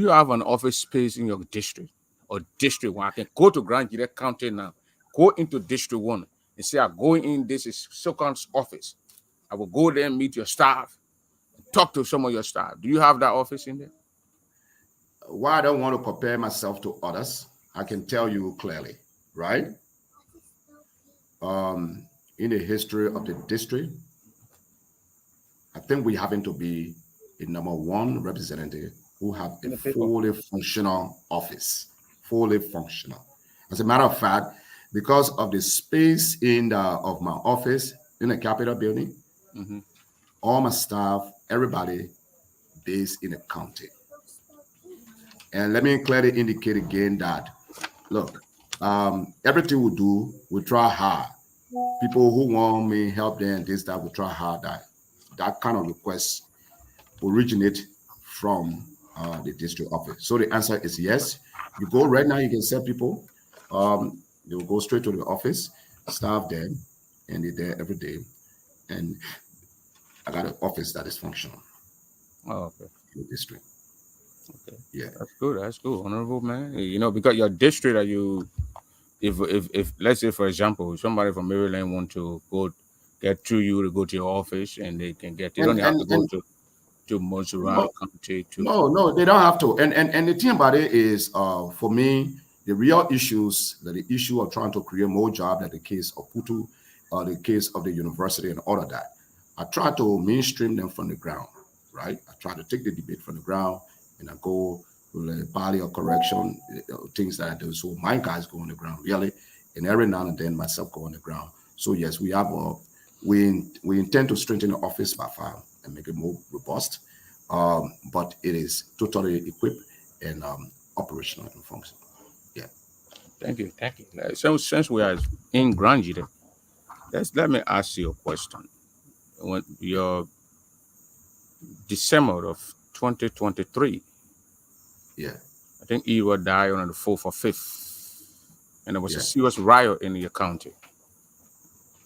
have an office space in your district or district where I can go to Grand Gita County now, go into District 1 and say, I'm going in, this is Sokan's office. I will go there and meet your staff, and talk to some of your staff. Do you have that office in there? Why I don't want to compare myself to others, I can tell you clearly, right? In the history of the district, I think we happen to be a #1 representative who have a fully functional office, fully functional. As a matter of fact, because of the space of my office in the Capitol building, all my staff, everybody based in the county. And let me clearly indicate again that Look, everything we do, we try hard. People who want me help them, this, that, we try hard. That kind of request originate from the district office. So the answer is yes. You go right now, you can send people. They will go straight to the office, staff them, and they're there every day. And I got an office that is functional Oh, okay. in the district. Okay. Yeah. That's good. That's good. Honorable man. You know, because your district that you, if let's say for example, somebody from Maryland want to go get through you to go to your office and they can get, they don't have to go And to Missouri no, County to. no, they don't have to. And the thing about it is, for me, the real issues, that the issue of trying to create more jobs, like the case of Putu, or the case of the university and all of that, I try to mainstream them from the ground, right? I try to take the debate from the ground, and I go with a body of correction, things that I do. So my guys go on the ground, really, and every now and then myself go on the ground. So yes, we have we intend to strengthen the office by far and make it more robust, but it is totally equipped and operational and functional. Yeah. Thank you. Thank you. So since we are in Granjide, let me ask you a question. When your December of 2023, Yeah. I think Ewa died on the 4th or 5th, and there was a Yeah. serious riot in your county.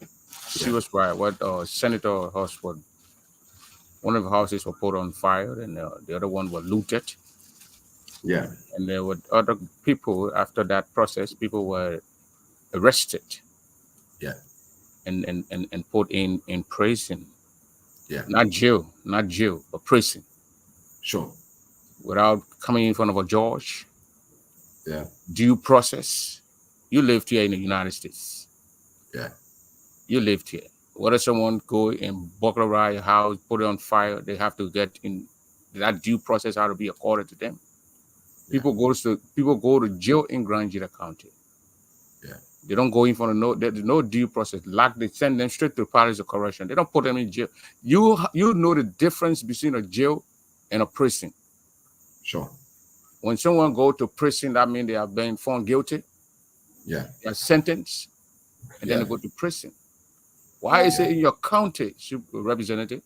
Yeah. Serious riot. What Senator Horsford, one of the houses were put on fire, and the other one were looted. Yeah. And there were other people after that process. People were arrested Yeah. and put in prison. Yeah. Not jail, but prison, Sure. without coming in front of a judge. Yeah. Due process. You lived here in the United States. Yeah. You lived here. Whether someone go and burglarize your house, put it on fire, they have to get in that due process how to be accorded to them. Yeah. People go to jail in Grand Jira County. Yeah. They don't go in for there's no due process. Like they send them straight to the palace of correction. They don't put them in jail. You know the difference between a jail and a prison. Sure. When someone go to prison, that means they are being found guilty. Yeah. They are sentenced, and then Yeah. they go to prison. Why is it in your county, representative?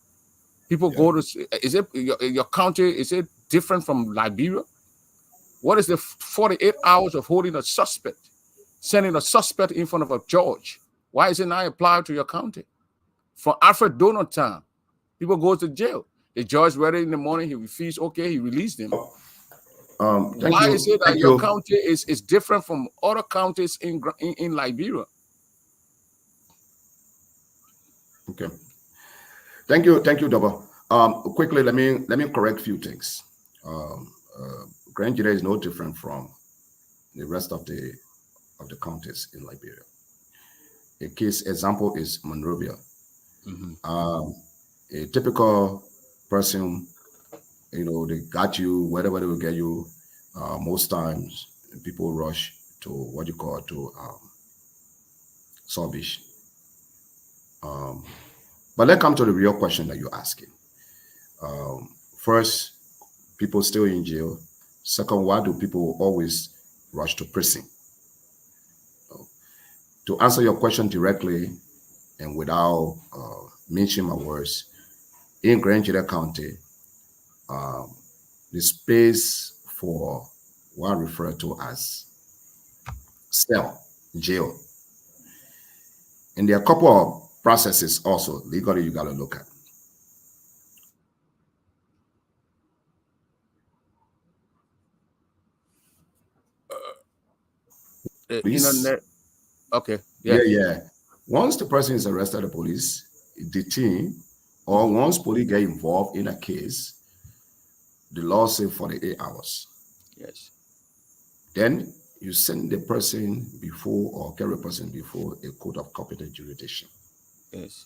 People Yeah. go to, is it your county, is it different from Liberia? What is the 48 hours of holding a suspect, sending a suspect in front of a judge? Why is it not applied to your county? For Alfred Donald time, people go to jail. The judge read it in the morning, he refused, okay, he released them. Thank Why you. is it that Thank your you. county is different from other counties in Liberia? Okay. Thank you, Double. Quickly, let me correct a few things. Grand Jira is no different from the rest of the counties in Liberia. A case example is Monrovia. A typical person, they got you, whatever they will get you. Most times, people rush to what you call salvation. But let's come to the real question that you're asking. First, people still in jail. Second, why do people always rush to prison? To answer your question directly and without mentioning my words, in Grand Jira County, the space for what I refer to as cell, jail. And there are a couple of processes also legally you got to look at. Okay. Yeah. Yeah. Once the person is arrested, the police detain, or once police get involved in a case, the law says 48 hours. Yes. Then you send the person before or carry a person before a court of competent jurisdiction. Yes.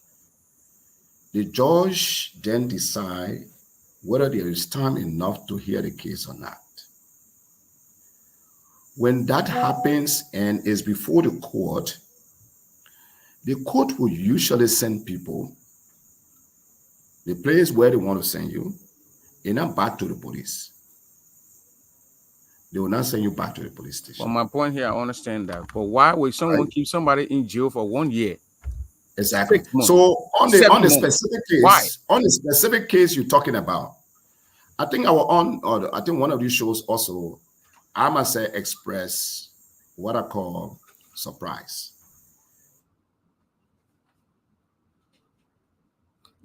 The judge then decide whether there is time enough to hear the case or not. When that happens and is before the court will usually send people the place where they want to send you and then back to the police. they will not send you back to the police station. Well, my point here, I understand that. But why would someone keep somebody in jail for 1 year? Exactly. So on the specific case, why? On the specific case you're talking about, I think I think one of these shows also, I must say, express what I call surprise.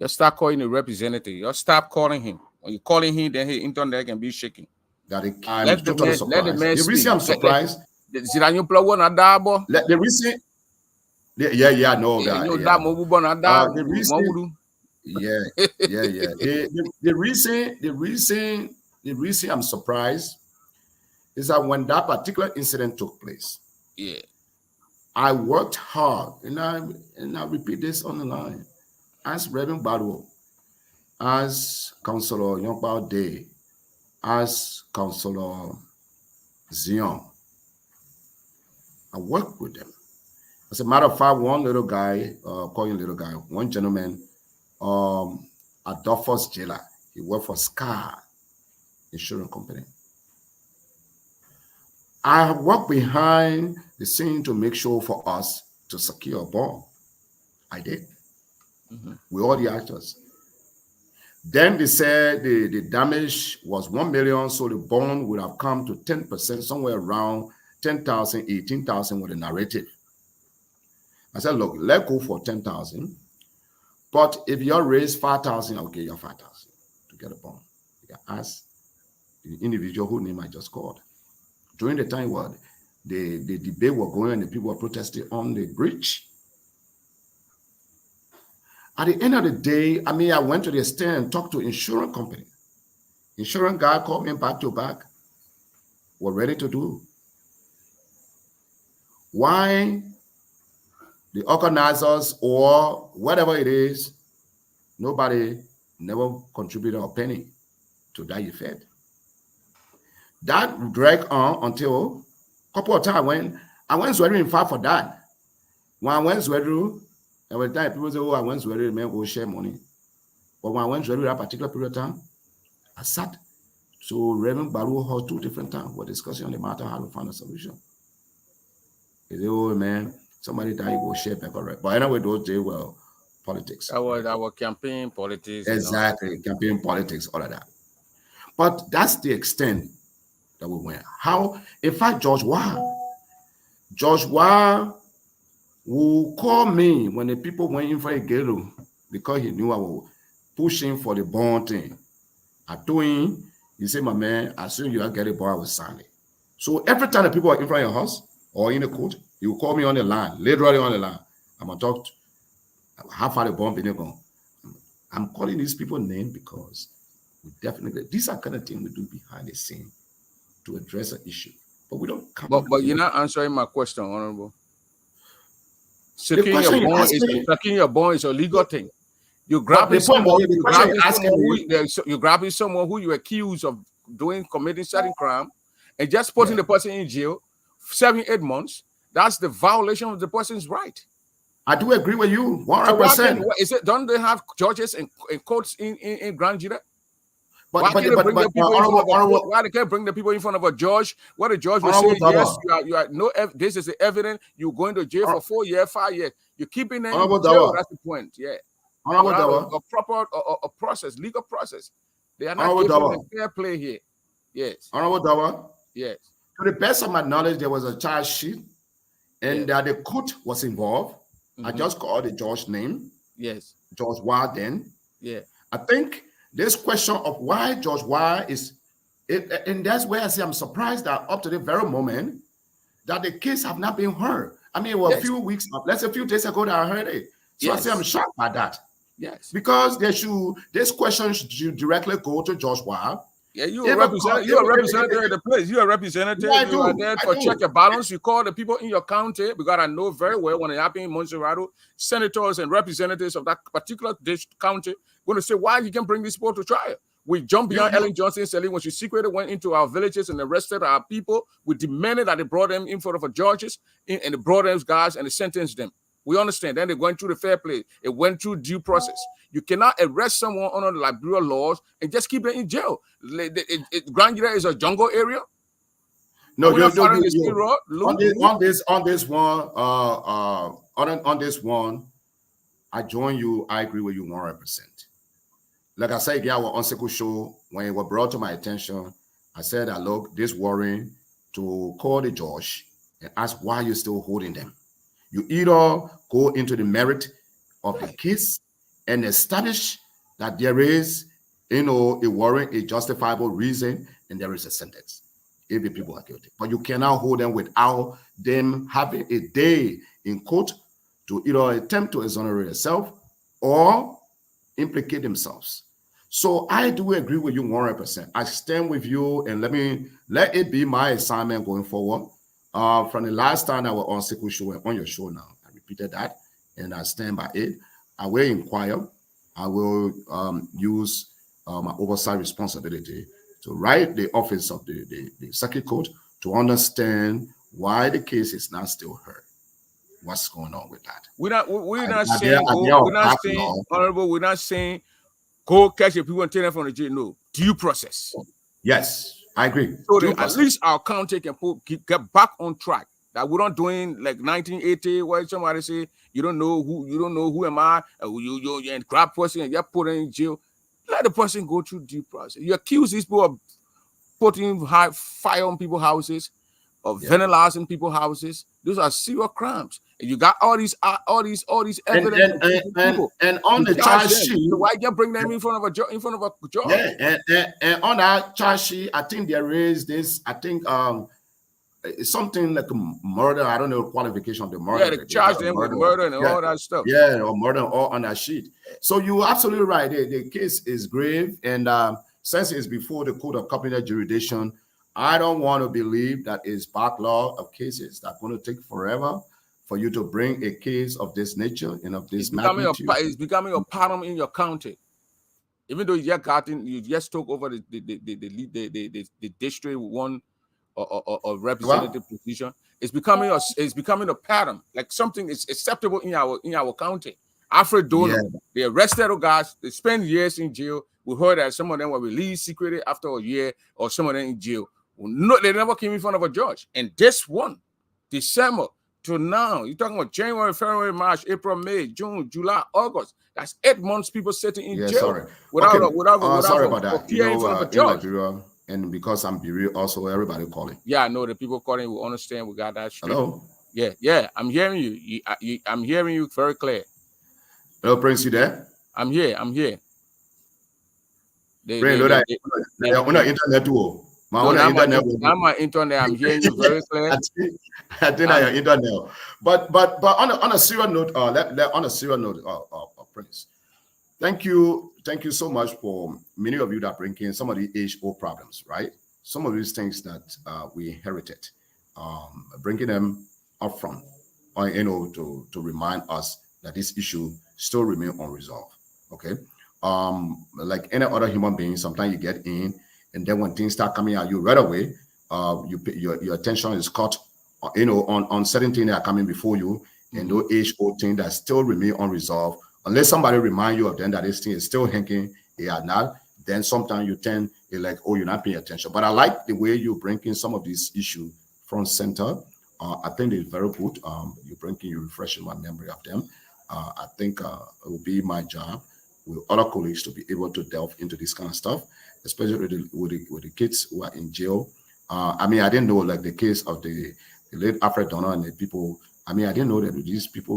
Just start calling the representative. Just stop calling him. When you're calling him, then his internet can be shaking. That I'm totally surprised. Let the man the reason I'm surprised. Let the reason. Yeah, no, that. The reason I'm surprised is that when that particular incident took place, I worked hard, and I repeat this on the line, as Reverend Barrow, as Councillor Youngpao Day, as Councillor Zion. I worked with them. As a matter of fact, one little guy, one gentleman, Adolphus Jailer, he worked for SCAR Insurance Company. I have worked behind the scene to make sure for us to secure a bond. I did. With all the actors. Then they said the damage was 1 million, so the bond would have come to 10%, somewhere around 10,000, 18,000 with a narrative. I said, look, let's go for 10,000. But if you raise 5,000, I'll give you 5,000 to get a bond. You can ask the individual whose name I just called. During the time what the debate was going and the people were protesting on the bridge. At the end of the day, I went to the stand and talked to insurance company. Insurance guy called me back to back. We're ready to do. Why the organizers or whatever it is, nobody never contributed a penny to that effect. That dragged on until a couple of times when I went swearing in fact for that. When I went swearing, every time people say, oh, I went swearing, man, go share money. But when I went swearing that particular period of time, I sat. So Reverend Baru held 2 different times. We're discussing on the matter how to find a solution. He said, oh man, somebody died, you go share back already. But anyway, those days were politics. Our campaign politics. Exactly, campaign politics, all of that. But that's the extent that we went. How, in fact, George Wah will call me when the people went in for a ghetto because he knew I was pushing for the bond thing. I told him, he said, my man, as soon as you get a bond, I will sign it. So every time the people are in front of your house or in the court, he will call me on the line, literally on the line. I'm going to talk to how far the bond been gone. I'm calling these people names because we definitely, these are kind of things we do behind the scene to address an issue. But we don't come. But you're not answering my question, Honorable. Securing your bond is a legal thing. You're grabbing someone who you accuse of committing certain crime and just putting the person in jail 7-8 months. That's the violation of the person's right. I do agree with you 100%. Is it? Don't they have judges and courts in Grand Jury? Why they can't bring the people in front of a judge? What the judge will say, yes, you are no. This is the evidence. You're going to jail for 4 years, 5 years. You're keeping them in jail. That's the point. Yeah. A proper process, legal process. They are not giving fair play here. Yes. Honorable Dawa. Yes. To the best of my knowledge, there was a charge sheet, and the court was involved. I just called the judge's name. Yes. George Warden. Yeah. I think this question of why George Why is it, and that's where I say I'm surprised that up to the very moment that the case have not been heard. I mean, a few weeks, let's say a few days ago that I heard it. So I say I'm shocked by that. Yes. Because this question should directly go to George Why. Yeah, you're a representative of the place. You're a representative. Yeah, you are there for check your balance. You call the people in your county because I know very well when it happened in Montserrat, senators and representatives of that particular county going to say, why you can bring these people to trial? We jumped beyond Ellen Johnson selling when she secretly went into our villages and arrested our people. We demanded that they brought them in front of judges and they brought those guys and they sentenced them. We understand. Then they went through the fair play. It went through due process. You cannot arrest someone under the Liberia laws and just keep them in jail. Grand Jury is a jungle area. No, We're not following the state law. On this one, I join you. I agree with you 100%. Like I said, yeah, on Seko show, when it was brought to my attention, I said, I look, this warrant to call the judge and ask why you're still holding them. You either go into the merit of the case and establish that there is, a warrant, a justifiable reason, and there is a sentence if the people are guilty. But you cannot hold them without them having a day in court to either attempt to exonerate themselves or implicate themselves. So I do agree with you 100%. I stand with you, and let it be my assignment going forward. From the last time I was on Seko show and on your show now, I repeated that, and I stand by it. I will inquire. I will use my oversight responsibility to write the office of the circuit court to understand why the case is not still heard. What's going on with that? We're not saying go catch the people and take them from the jail. No, due process. Yes, I agree. So at least our county can get back on track. That we're not doing like 1980 where somebody say you don't know who am I, you and grab person and you're put in jail. Let the person go through due process. You accuse these people of putting fire on people's houses, of vandalizing people's houses. Those are serious crimes. And you got all these evidence and on the charge sheet. So why can't bring them in front of a judge? Yeah, and on that charge sheet, I think there is this. I think something like a murder. I don't know the qualification of the murder. Yeah, they charge them with murder and all that stuff. Yeah, or murder all on that sheet. So you're absolutely right. The case is grave, and since it's before the court of competent jurisdiction, I don't want to believe that it's backlog of cases that are going to take forever for you to bring a case of this nature and of this magnitude. It's becoming a pattern in your county. Even though you just took over the district one or representative position, it's becoming a pattern. Like something is acceptable in our county. Alfred Donor, they arrested those guys. They spent years in jail. We heard that some of them were released secretly after a year, or some of them in jail. No, they never came in front of a judge. And this one, December to now, you're talking about January, February, March, April, May, June, July, August. That's 8 months people sitting in jail. Sorry. Without sorry about that. in front of a judge. Nigeria, and because I'm Biri, also everybody calling. Yeah, I know the people calling will understand. We got that straight. Hello. Yeah. I'm hearing you. I'm hearing you very clear. Hello, Prince, you there? I'm here. On internet too. My internet. I'm hearing you very clear. I think your internet. But on a serious note, Prince, thank you so much for many of you that bring in some of the age-old problems, right? Some of these things that we inherited, bringing them up front, to remind us that this issue still remain unresolved. Okay, like any other human being, sometimes you get in, and then when things start coming at you right away, your attention is caught, on certain things that are coming before you, and those age-old things that still remain unresolved. Unless somebody remind you of them that this thing is still hanging, not, then sometimes you tend like, oh, you're not paying attention. But I like the way you bring in some of these issues front center. I think it's very good. You refreshing my memory of them. I think it will be my job with other colleagues to be able to delve into this kind of stuff, especially with the kids who are in jail. I didn't know, like the case of the late Alfred Donner and the people. I didn't know that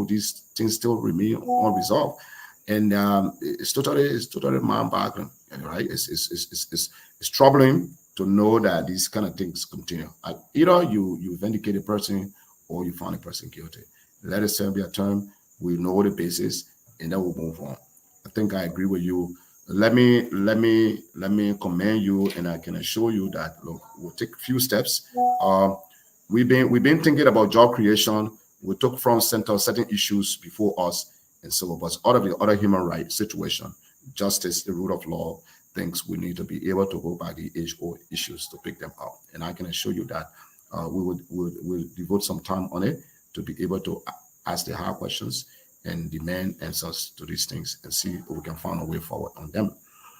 these things still remain unresolved, and it's totally mind-boggling, right? It's troubling to know that these kind of things continue. Either you vindicate a person or you find a person guilty. Let it serve your term. We know the basis, and then we'll move on. I think I agree with you. Let me commend you, and I can assure you that, look, we'll take a few steps. We've been thinking about job creation. We took front center certain issues before us, and so but out of the other human rights situation, justice, the rule of law, things we need to be able to go by the age-old issues to pick them up. And I can assure you that we'll devote some time on it to be able to ask the hard questions and demand answers to these things and see if we can find a way forward on them.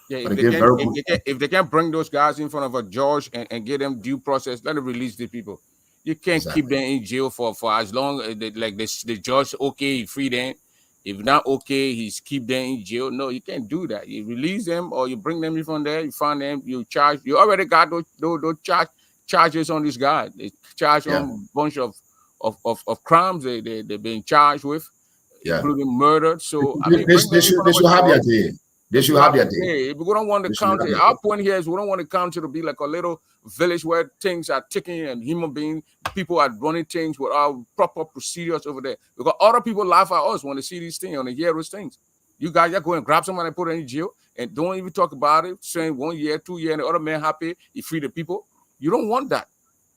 Yeah, But again, very good. if they can't bring those guys in front of a judge and get them due process, let them release the people. You can't keep Exactly. them in jail for as long as the judge okay, he free them. If not okay, he's keep them in jail. No, you can't do that. You release them or you bring them in from there. You find them. You charge. You already got those charges on this guy. They charge Yeah. on a bunch of crimes they've been charged with, Yeah. including murder. So I They, mean, they, bring they them in should front they of a should have their judge. day. They They should should have have their their day. day. We don't want the They should have county. their Our day. point here is we don't want the county to be like a little village where things are ticking and human beings, people are running things without proper procedures over there. Because other people laugh at us when they see these things, when they hear those things. You guys are going to grab someone and put them in jail and don't even talk about it, saying 1 year, 2 years, and the other man happy, he free the people. You don't want that.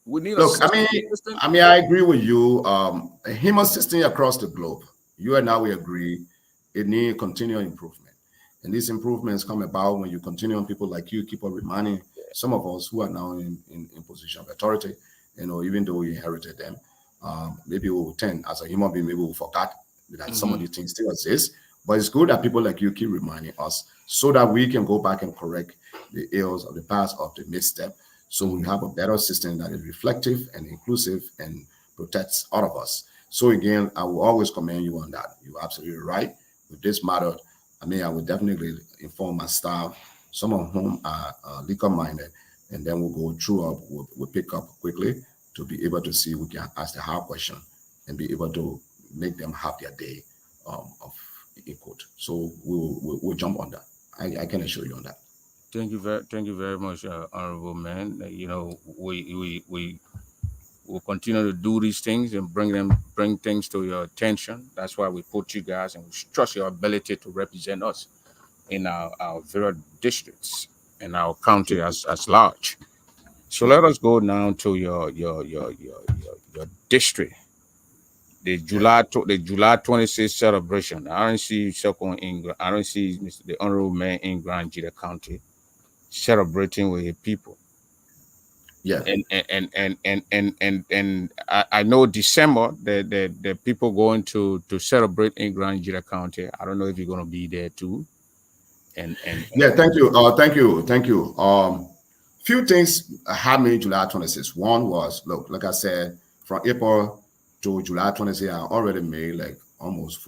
We need a Look, system. I agree with you. Human system across the globe, you and I, we agree, it needs continual improvement. And these improvements come about when you continue on people like you keep on reminding some of us who are now in position of authority, even though we inherited them, maybe we will tend as a human being, maybe we forgot that some of these things still exist. But it's good that people like you keep reminding us so that we can go back and correct the ills of the past, of the misstep, so we have a better system that is reflective and inclusive and protects all of us. So again, I will always commend you on that. You're absolutely right. With this matter, I would definitely inform my staff, some of whom are liquor minded, and then we'll go through, we'll pick up quickly to be able to see, we can ask the hard question and be able to make them have their day of input. So we'll jump on that. I can assure you on that. Thank you very much, honorable man. We will continue to do these things and bring things to your attention. That's why we put you guys and we trust your ability to represent us in our various districts and our county True, as large. So true. let us go now to your district. Yeah. The July 26th celebration. I don't see Sokan in. I don't see the honorable man in Grand Jita County celebrating with his people. Yeah. And I know December the people going to celebrate in Grand Jita County. I don't know if you're gonna be there too. And Yeah, thank you. Thank you. Few things happened July 26th. One was, look, like I said, from April to July 26th, I already made like almost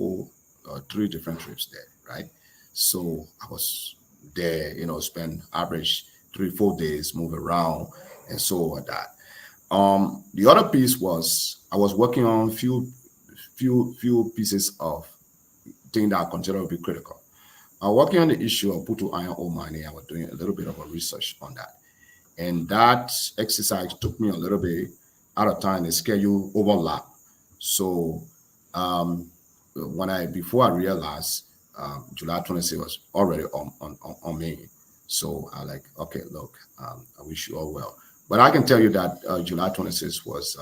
three different trips there, right? So I was there, spend average 3-4 days, move around, and so on that. The other piece was I was working on few pieces of things that I consider to be critical. Working on the issue of Putu iron ore mining, I was doing a little bit of a research on that. And that exercise took me a little bit out of time. The schedule overlap. So before I realized July 26th was already on me. So I like, okay, look, I wish you all well. But I can tell you that July 26th was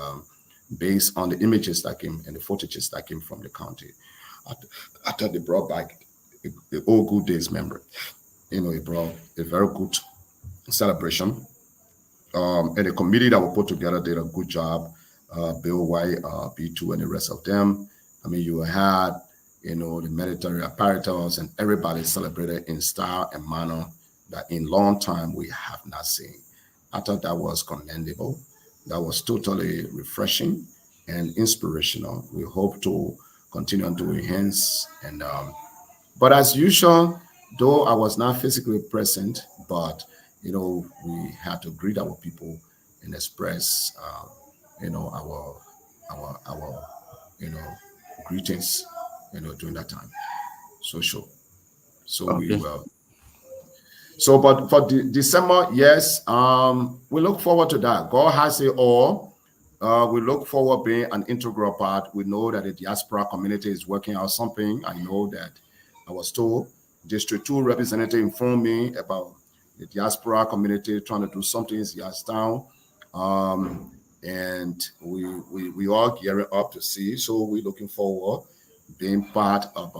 based on the images that came and the footages that came from the county. After they brought back the old good days memory. It brought a very good celebration. And the committee that we put together did a good job. Bill White, B2, and the rest of them. You had, the military apparatus and everybody celebrated in style and manner that in long time we have not seen. I thought that was commendable. That was totally refreshing and inspirational. We hope to continue to enhance and but as usual, though I was not physically present, but we had to greet our people and express, our greetings, during that time. So sure. So we okay, will. So, but for December, yes, we look forward to that. God has it all. We look forward being an integral part. We know that the diaspora community is working out something. I know that I was told District 2 representative informed me about the diaspora community trying to do something in Youngstown. And we all gearing up to see. So we're looking forward being part of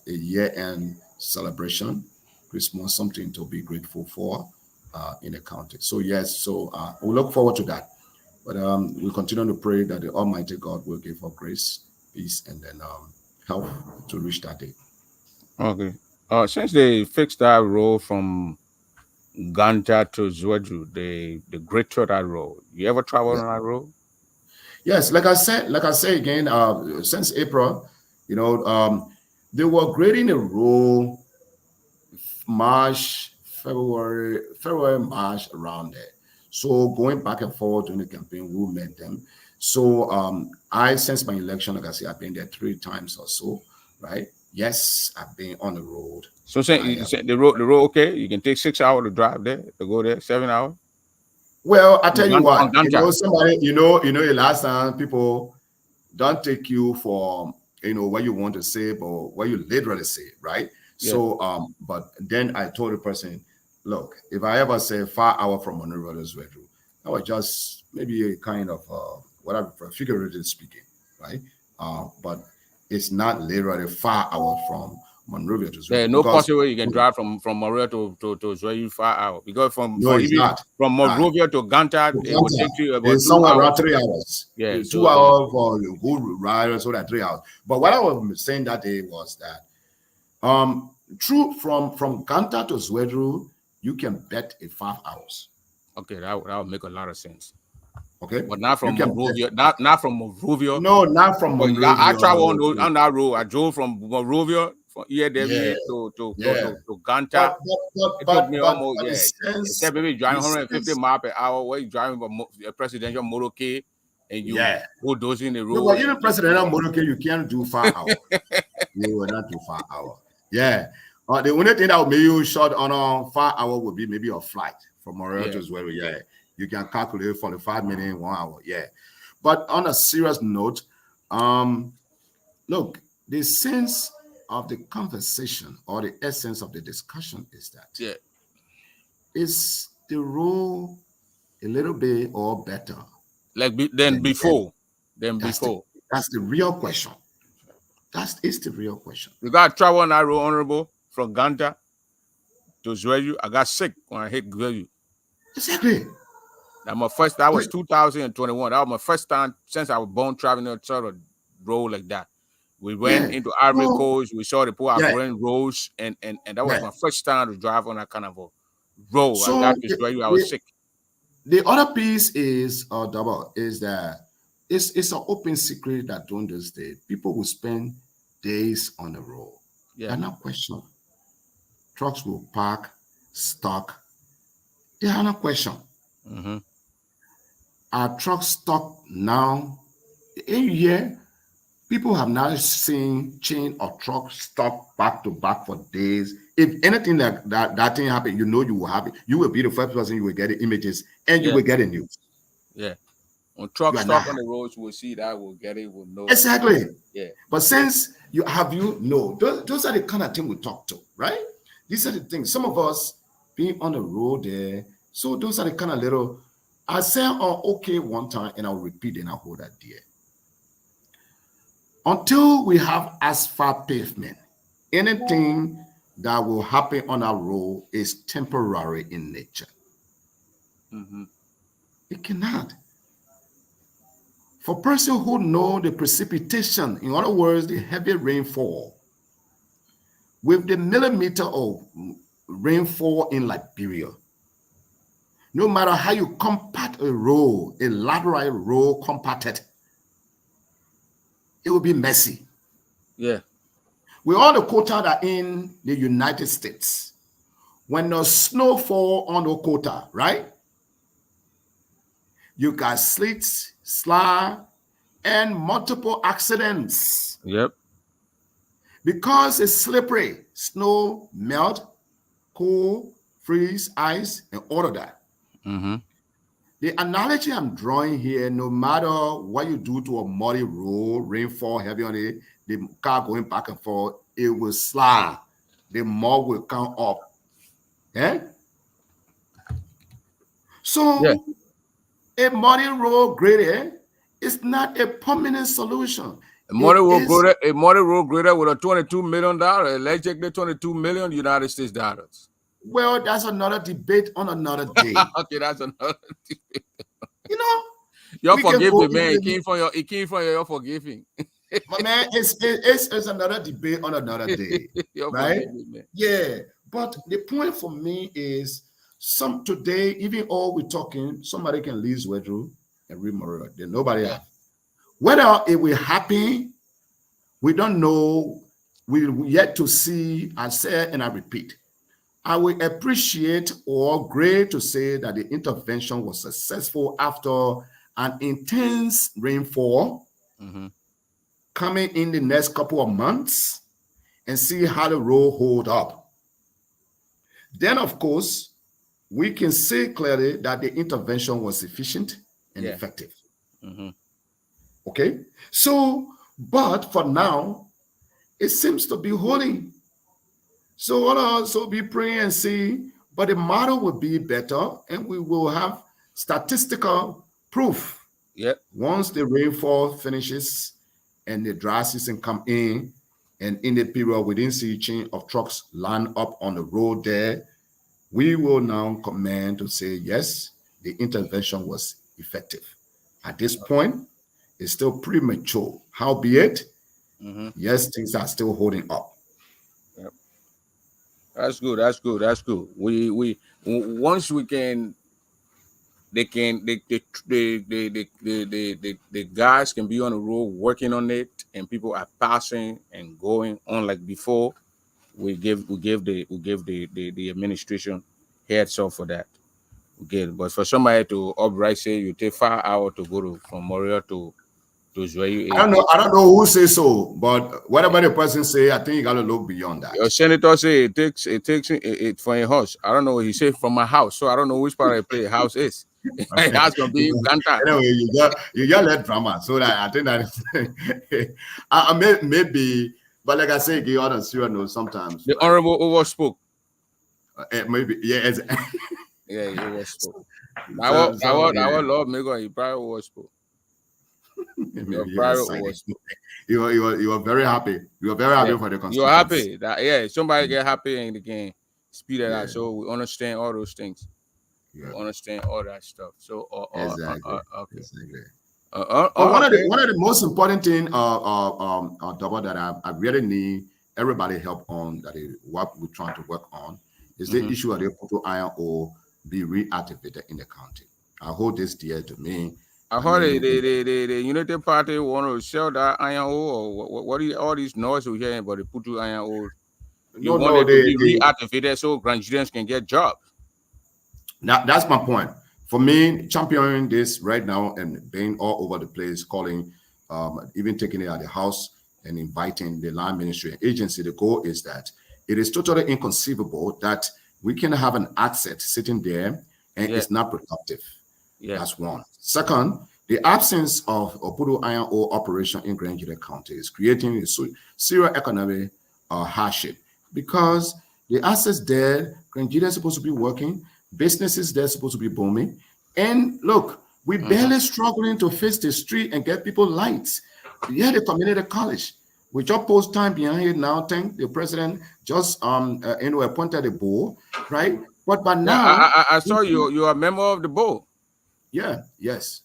a year-end celebration, Christmas, something to be grateful for in the county. So yes, so we look forward to that. But we continue to pray that the Almighty God will give us grace, peace, and then help to reach that day. okay. Since they fixed that road from Ganta to Zwedru, the greater that road. You ever travel Yeah. on that road? Yes, like I say again, since April, you know, they were grading the road March, February, March, around there. So going back and forth during the campaign, we met them. So I, since my election, like I said, I've been there 3 times or so, right? Yes, I've been on the road. So I saying have. the road okay? You can take 6 hours to drive there, to go there, 7 hours. Well, I tell you On what, Ganta. somebody, the last time people don't take you for what you want to say, but what you literally say, right? Yeah. So, but then I told the person, look, if I ever say 5 hours from Monrovia to Zwedru, that was just maybe a kind of whatever figuratively speaking, right? But it's not literally 5 hours from Monrovia to There's Zwedru no because possible you can drive from Morea to Zwedru 5 hours, because no, it's even not. from Nah. Monrovia to Ganta it would take you about It's two somewhere hours. around 3 hours. Yeah. Two So hours for the good ride, so that 3 hours. But what I was saying that day was that true from Ganta to Zwedru, you can bet a 5 hours. okay, that would make a lot of sense. Okay, But not you from can bet. Monrovia, not from Monrovia. No, not from Because I Monrovia. travel on that road. I drove from Monrovia from Yeah, EAWA yeah. to Ganta. But but but It took but me but, almost, but yeah. Except maybe the driving 150 sense, miles per hour, where you driving a presidential motorcade and you yeah. bulldozing the No, road but and even President Modoke, you can't do 5 hours. You will not do 5 hours. Yeah. The only thing that will make you short on a 5 hour would be maybe a flight from Montreal yeah. to where yeah. You can calculate 45 minutes, 1 hour. Yeah. But on a serious note, look, the sense of the conversation or the essence of the discussion is that Yeah. is the role a little bit or better Like than then? than That's the before. that's the real question. That is the real question. You got to travel on that road, honorable, from Ganta to Zweyu. I got sick when I hit Zweyu. Exactly. That was 2021. That was my first time since I was born traveling on sort of road like that. We went Yeah. into Ivory So, Coast. We saw the poor yeah, Ivorian roads, and that was yeah. my first time to drive on that kind of a road. I So got to Zweyu. I was sick. the other piece is double is that it's an open secret that during this day people will spend days on the road. Yeah. They're not question. Trucks will park, stock. They are not question. Mm-hmm. Are trucks stock now? In here, people have now seen chain of trucks stock back to back for days. If anything like that thing happen, you know you will have it. You will be the first person, you will get the images and you Yeah. will get the news. Yeah. When You trucks are stop not. on the roads, we'll see that. We'll get it. We'll know. Exactly. Yeah. But since those are the kind of things we talk to, right? These are the things. Some of us being on the road there. So those are the kind of little I said okay one time and I'll repeat and I'll hold that dear. Until we have asphalt pavement, anything that will happen on our road is temporary in nature. Mm-hmm. It cannot. For person who know the precipitation, in other words, the heavy rainfall, with the millimeter of rainfall in Liberia, no matter how you compact a road, a lateral road compacted, it will be messy. Yeah. With all the quota that in the United States, when the snow fall on the quota, right? You got slits, slide, and multiple accidents. Yep. Because it's slippery, snow melt, cool, freeze, ice, and all of that. Mm-hmm. The analogy I'm drawing here, no matter what you do to a muddy road, rainfall heavy on it, the car going back and forth, it will slide. The mud will come up. Okay? Yeah. So a muddy road grading is not a permanent solution. It is, A model road grader with a $22 million, allegedly 22 million United States dollars. well, that's another debate on another day. Okay, that's another. You know, You're we can go forgiving, into man. the It came from your forgiving. My man, it's another debate on another day, You right? forgive me, man. Yeah. But the point for me is some today, even all we're talking, somebody can leave Wedru and read Moria. Then nobody Yeah. have. Whether it will happen, we don't know. We yet to see. I say and I repeat. I will appreciate or great to say that the intervention was successful after an intense rainfall Mm-hmm. coming in the next couple of months and see how the road hold up. Then, of course, we can see clearly that the intervention was efficient and Yeah. effective. Mm-hmm. Okay? So, but for now, it seems to be holding. So we'll also be praying and see, but the model will be better and we will have statistical proof Yep. once the rainfall finishes and the dry season come in, and in the period we didn't see chain of trucks line up on the road there, we will now command to say yes, the intervention was effective. At this point, it's still premature. Howbeit, Mm-hmm. yes, things are still holding up. Yep. That's good. That's good. That's good. Once we can, they can the guys can be on the road working on it, and people are passing and going on like before. We give the administration heads up for that. Okay, but for somebody to upright say you take 5 hours to go from Moria to I don't Zwayu, know. I don't know who says so, but whatever the person say, I think you gotta look beyond your that. senator say it for a house. I don't know. He said from my house, so I don't know which part of the place house is. House gonna be Ganta. Anyway, you just let drama. So that I think that is, maybe, but like I say, you on a serious note sometimes, The right? honorable overspoke. Maybe yeah. Yeah, he overspoke. I would Yeah, love Mego. He probably overspoke. Your maybe you're private excited. overspoke. You were very happy. You were very Yeah, happy for the you're constituents. happy that somebody get happy and they can speed it out. Yeah, So we understand all those things. yeah, We understand all that stuff. So exactly, okay. exactly. But Okay. one of the most important thing, Double, that I really need everybody help on, that is what we're trying to work on, is the Mm-hmm. issue of the Puto iron ore be reactivated in the county. I hold this dear to me. I I heard mean, the United Party want to sell that iron ore. Or what is all these noise we hearing about the Putu iron ore? They no, want no, it to they, be they reactivated so Nigerians can get jobs. that's my point. For me, championing this right now and being all over the place, calling, even taking it at the house and inviting the land ministry and agency, the goal is that it is totally inconceivable that we can have an asset sitting there and Yeah, it's not productive. yeah. That's one. Second, the absence of Opudu iron ore operation in Grand Jude County is creating a serious economic hardship because the assets there, Grand Jude is supposed to be working, businesses there supposed to be booming. And look, we Mm-hmm. barely struggling to fix the street and get people lights. Yeah, the community college. We just post time behind it now. Thank the president just appointed a board, right? But by Yeah, now, I saw you. You are a member of the board. yeah, yes.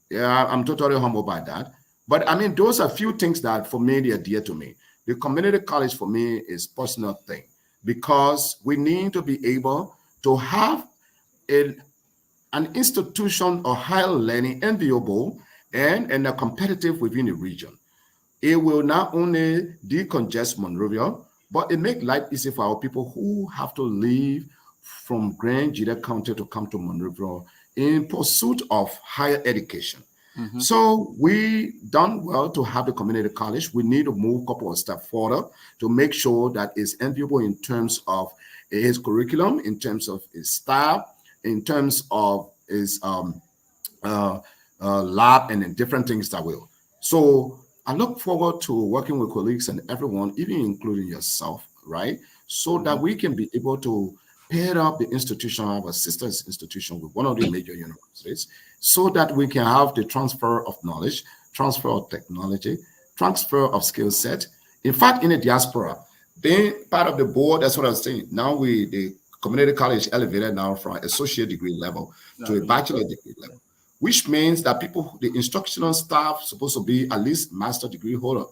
Yeah, I'm totally humbled by that. But I mean, those are few things that for me, they are dear to me. The community college for me is personal thing because we need to be able to have a, an institution of higher learning enviable and a competitive within the region. It will not only decongest Monrovia, but it make life easy for our people who have to leave from Grand Jida County to come to Monrovia in pursuit of higher education. Mm-hmm. So we done well to have the community college. We need to move a couple of steps further to make sure that it's enviable in terms of its curriculum, in terms of its staff, in terms of its uh, lab and in different things that will. So I look forward to working with colleagues and everyone, even including yourself, right? So Mm-hmm. that we can be able to pair up the institution of a sister's institution with one of the major universities so that we can have the transfer of knowledge, transfer of technology, transfer of skill set. In fact, in the diaspora, being part of the board, that's what I was saying. Now the community college elevated now from associate degree level No, to a but you bachelor degree level. which means that people, the instructional staff, supposed to be at least master degree holder.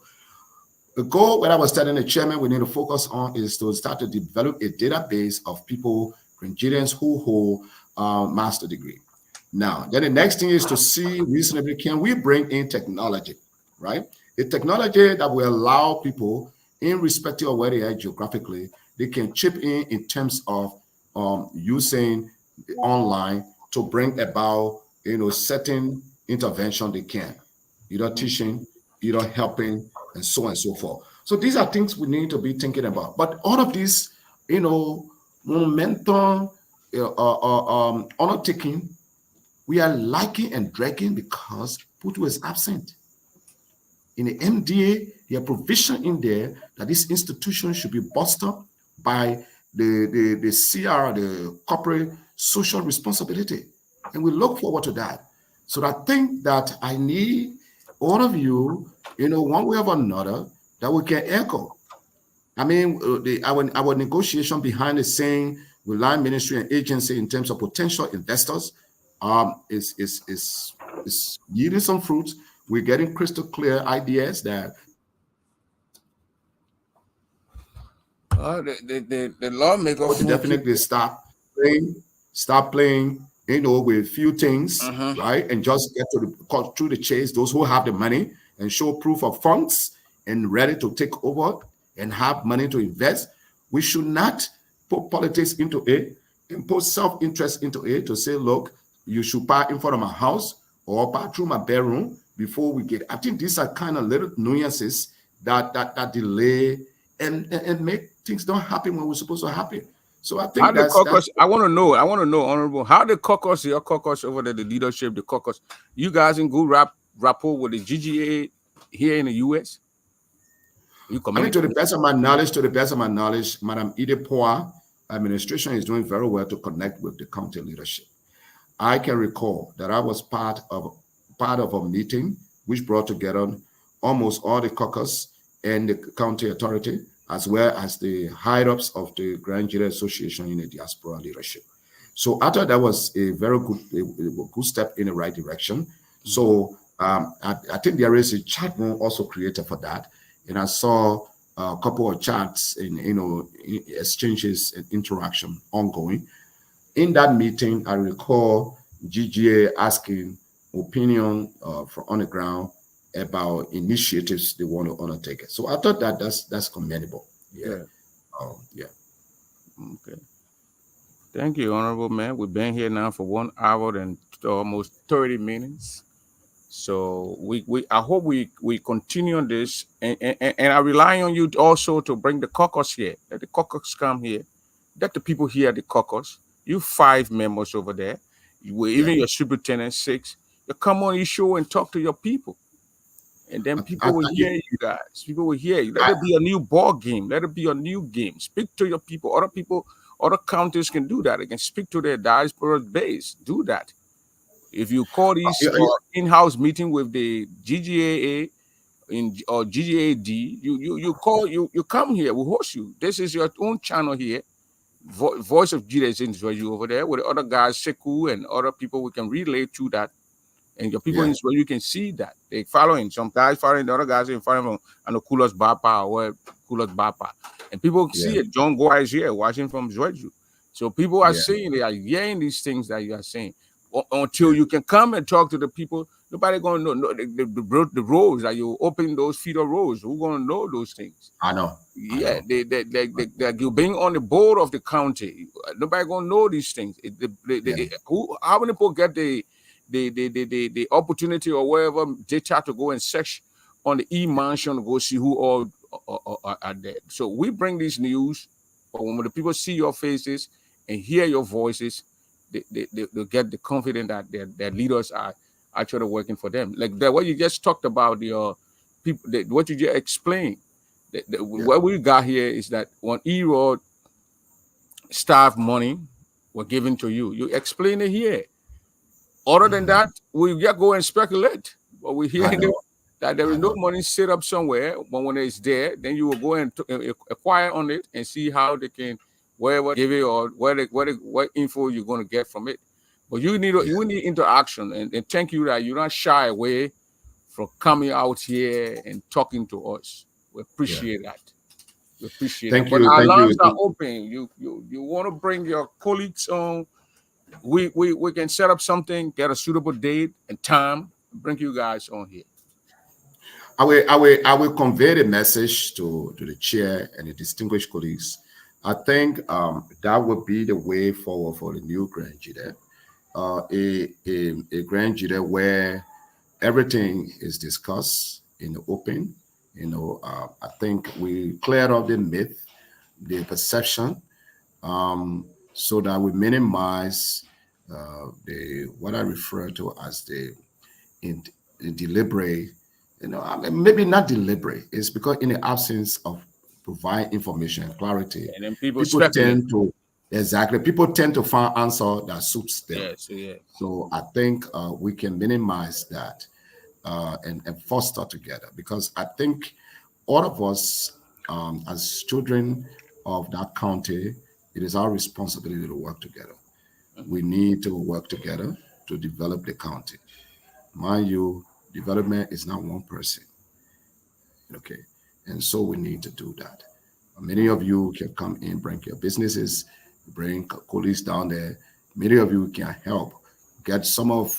The goal, what I was telling the chairman, we need to focus on is to start to develop a database of people, Nigerians who hold master degree. Now, then the next thing is to see reasonably, can we bring in technology, right? A technology that will allow people, irrespective of where they are geographically, they can chip in terms of using online to bring about, certain intervention they can, either teaching, either helping, and so on and so forth. So these are things we need to be thinking about. But all of these, momentum, undertaking, we are lacking and dragging because Putu is absent. In the MDA, there are provision in there that this institution should be bolstered by the CR, the corporate social responsibility. And we look forward to that. So I think that I need all of you, one way or another, that we can echo. I mean, our negotiation behind the scene with line ministry and agency in terms of potential investors is yielding some fruits. We're getting crystal clear ideas that the lawmaker definitely stop playing, with few things, right, and just get to the through the chase. Those who have the money and show proof of funds and ready to take over and have money to invest. We should not put politics into it and put self-interest into it to say, look, you should park in front of my house or park through my bedroom before we get. I think these are kind of little nuances that delay and make things don't happen when we're supposed to happen. So I think I want to know, Honorable, how the caucus, your caucus over there, the leadership, the caucus, you guys in good rapport with the GGA here in the U.S.? I mean, to the best of my knowledge, Madam Idepoa administration is doing very well to connect with the county leadership. I can recall that I was part of a meeting which brought together almost all the caucus and the county authority, as well as the higher-ups of the Grand Jury Association in the diaspora leadership. So I thought that was a very good step in the right direction. So I think there is a chat room also created for that. And I saw a couple of chats and, exchanges and interaction ongoing. In that meeting, I recall GGA asking opinion from on the ground about initiatives they want to undertake. So I thought that's commendable. Yeah. Okay. Thank you, Honorable Man. We've been here now for 1 hour and almost 30 minutes. So I hope we continue on this, and I rely on you also to bring the caucus here. Let the caucus come here. Let the people hear the caucus. You 5 members over there, even your superintendent 6. You come on your show and talk to your people. And then people will hear you guys. People will hear you. Let it be a new ball game. Let it be a new game. Speak to your people. Other counties can do that. They can speak to their diaspora base. Do that. If you call these in-house meeting with the GGAA or GGAD, you come here. We host you. This is your own channel here. Voice of Jesus is you over there with the other guys, Seku and other people. We can relay to that. And your people in Israel, you can see that they following. Some guys following, the other guys in following on the Kulos Bapa or Kulos Bapa. And people see it. John Goa is here watching from Zweju. So people are saying, they are hearing these things that you are saying. Until you can come and talk to the people, nobody going to know the roads that you open those feeder roads. Who's going to know those things? I know. Yeah, they you being on the board of the county. Nobody going to know these things. How many people get the opportunity or wherever data to go and search on the e-mansion to go see who all are there? So we bring this news, but when the people see your faces and hear your voices, they get the confidence that their leaders are actually working for them. Like that, what you just talked about, your people, what you just explained. What we got here is that when E-Road staff money were given to you, you explain it here. Other than that, we just go and speculate. But we hear that there is no money set up somewhere, but when it's there, then you will go and acquire on it and see how they can, wherever give it or what info you're going to get from it. But you need interaction, and thank you that you don't shy away from coming out here and talking to us. We appreciate that. We appreciate that. Thank But you. our Thank lines are you. open. You want to bring your colleagues on. We can set up something, get a suitable date and time, bring you guys on here. I will convey the message to the chair and the distinguished colleagues. I think that would be the way forward for the new Grand Jide. A Grand Jide where everything is discussed in the open. I think we cleared up the myth, the perception, so that we minimize the what I refer to as the deliberate, I mean, maybe not deliberate. It's because in the absence of provide information and clarity, And then people tend to people tend to find answer that suits them. Yes, yeah. So I think we can minimize that and foster together, because I think all of us as children of that county, it is our responsibility to work together. We need to work together to develop the county. Mind you, development is not one person. Okay. And so we need to do that. Many of you can come in, bring your businesses, bring colleagues down there. Many of you can help get some of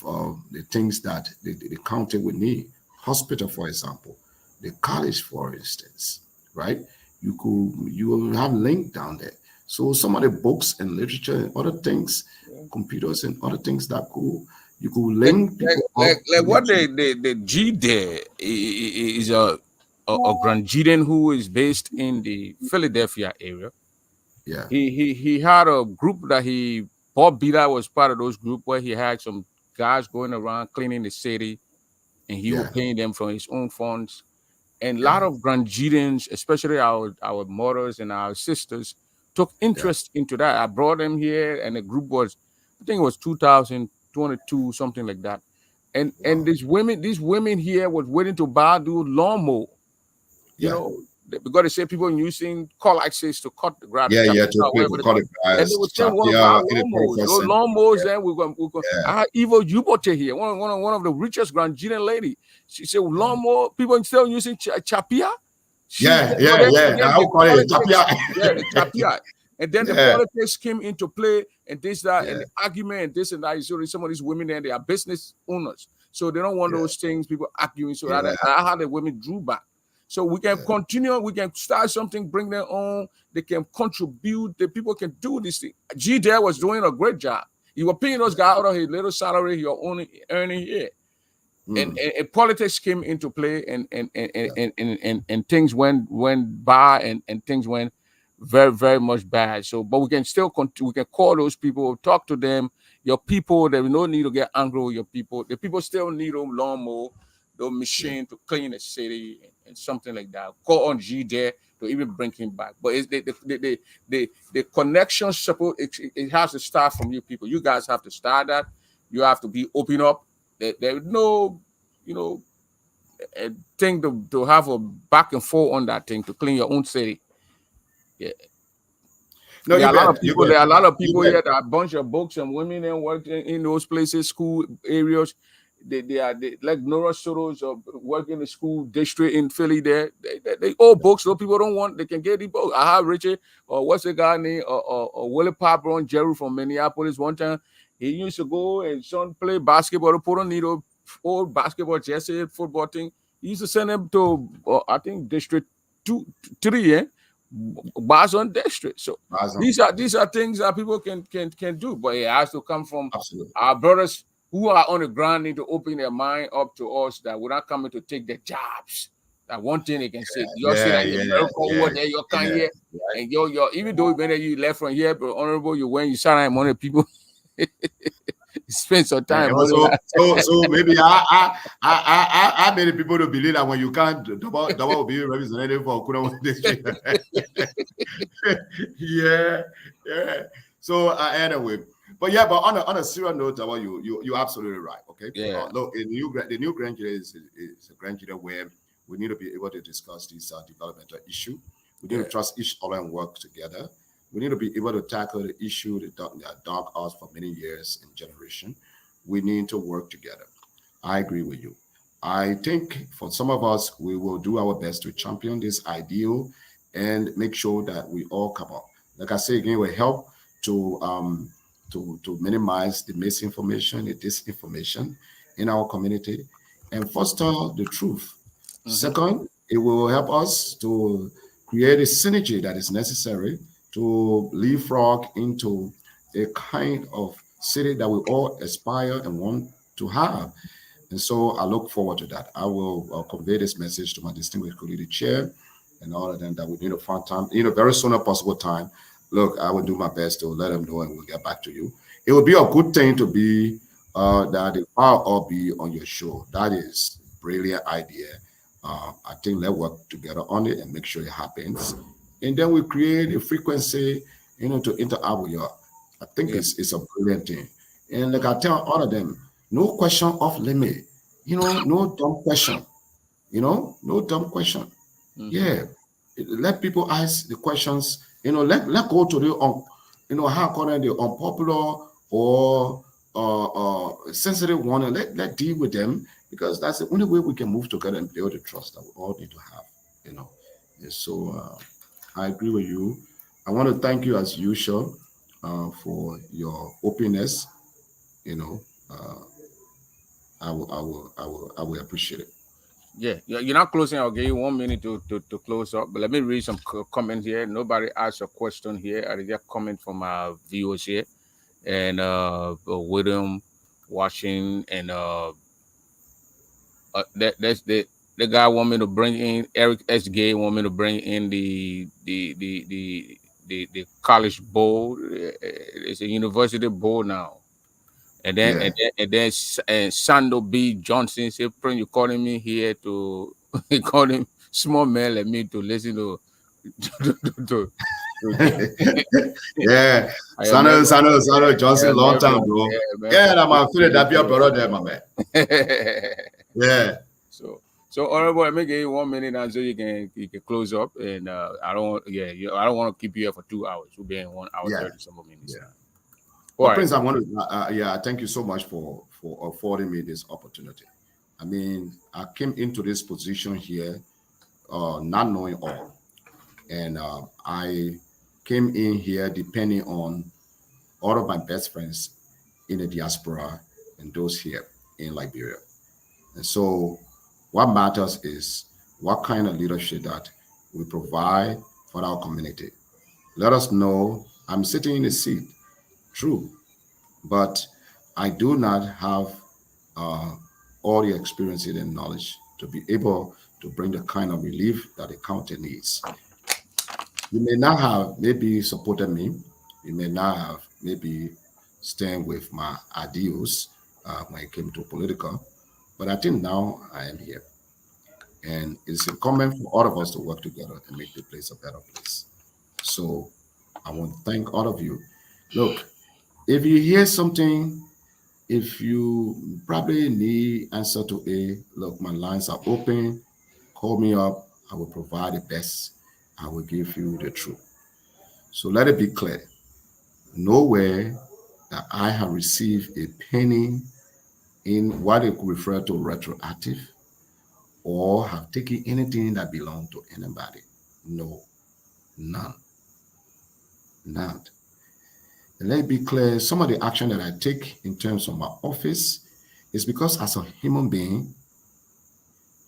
the things that the county would need. Hospital, for example, the college, for instance, right? You will have link down there. So some of the books and literature and other things, computers and other things that you could link people like what the G there is a Grand Giden who is based in the Philadelphia area. Yeah. He had a group that Bob Bida was part of those group where he had some guys going around cleaning the city, and he was paying them from his own funds. And a lot of Grand Gidens, especially our mothers and our sisters, took interest into that. I brought them here, and the group was, I think it was 2022, something like that. And these women here was willing to buy do lawnmower. You know, because they say people using call access to cut the grass. To cut the grass. And they would say one of our lawnmowers. Those lawnmowers, then we're going. I had Evo Yubote here, one of the richest Grand Giden lady. She said lawnmower. People still using chapia. I'll call it chapia. The chapia. And then the politics came into play, and this, that, and the argument, and this and that. So some of these women, they are business owners, so they don't want those things. People arguing. So I had the women drew back. So we can continue. We can start something, bring their own. They can contribute. The people can do this thing. G there was doing a great job. He was paying those guys out of his little salary he was only earning here. And politics came into play, and things went by, and things went very, very much bad. So, but we can still we can call those people, talk to them. Your people, there is no need to get angry with your people. The people still need a lawnmower, the machine to clean the city and something like that. Call on G there to even bring him back. But it's the connection support. It has to start from you people. You guys have to start that. You have to be open up. There is no, a thing to have a back and forth on that thing to clean your own city. Yeah. No, there are a lot of people here that are a bunch of books and women and working in those places, school areas. They are like Nora Soros work in the school district in Philly there. They all books. So people don't want, they can get the books. I have Richard, or what's the guy name, or Willie Papron, Jerry from Minneapolis. One time he used to go and son play basketball, put on needle, old basketball, jersey, football thing. He used to send them to I think District 3, Bazon District. So these are things that people can do, but it has to come from our brothers who are on the ground. Need to open their mind up to us that we're not coming to take their jobs. That one thing they can say, you're saying over there, you can't hear, and you're even though you left from here, but honorable, you when you sign money, people spend some time. So maybe I made people to believe that when you can't double will be representative for Kuna district. yeah. So anyway. But on a serious note, you're absolutely right. Okay. Yeah. Look, the new Grand Jide is a Grand Jide where we need to be able to discuss this developmental issue. We need to trust each other and work together. We need to be able to tackle the issue that dog us for many years and generation. We need to work together. I agree with you. I think for some of us, we will do our best to champion this ideal and make sure that we all come up. Like I say again, will help to to minimize the misinformation, the disinformation in our community, and foster the truth. Second, it will help us to create a synergy that is necessary to leapfrog into a kind of city that we all aspire and want to have. And so I look forward to that. I will convey this message to my distinguished colleague, the chair, and all of them that we need to find time, very soon as possible time. Look, I will do my best to let them know and we'll get back to you. It would be a good thing to be that I'll all be on your show. That is a brilliant idea. I think let's work together on it and make sure it happens. And then we create a frequency, to interact with you. I think it's a brilliant thing. And like I tell all of them, no question off limit. No dumb question. No dumb question. Yeah. Let people ask the questions. Let go to the how call it the unpopular or sensitive one, and let deal with them, because that's the only way we can move together and build the trust that we all need to have. And so I agree with you. I want to thank you as usual for your openness. I will appreciate it. Yeah, you're not closing. I'll give you 1 minute to close up. But let me read some comments here. Nobody asked a question here. I get comment from our viewers here, and William, Washington, and that's the guy want me to bring in Eric S. Gay. Want me to bring in the college board. It's a university board now. And then and Sando B. Johnson said, "Prince, you calling me here to he called him small man like me to listen to yeah. Sando Johnson, long time, bro. Yeah, I'm feeling that your brother there, my man. Yeah. So honorable, I make it 1 minute now so you can close up, and I don't want to keep you here for 2 hours. We'll be in 1 hour 30 some minutes. Yeah. Well, Prince, I want to thank you so much for affording me this opportunity. I mean, I came into this position here not knowing all, and I came in here depending on all of my best friends in the diaspora and those here in Liberia. And so what matters is what kind of leadership that we provide for our community. Let us know. I'm sitting in a seat. True, but I do not have all the experience and knowledge to be able to bring the kind of relief that the county needs. You may not have maybe supported me. You may not have maybe stand with my ideals when it came to political, but I think now I am here. And it's incumbent for all of us to work together and make the place a better place. So I want to thank all of you. Look, if you hear something, if you probably need answer to look, my lines are open. Call me up. I will provide the best. I will give you the truth. So let it be clear. Nowhere that I have received a penny in what it could refer to retroactive or have taken anything that belonged to anybody. No, none. None. Let it be clear, some of the action that I take in terms of my office is because as a human being,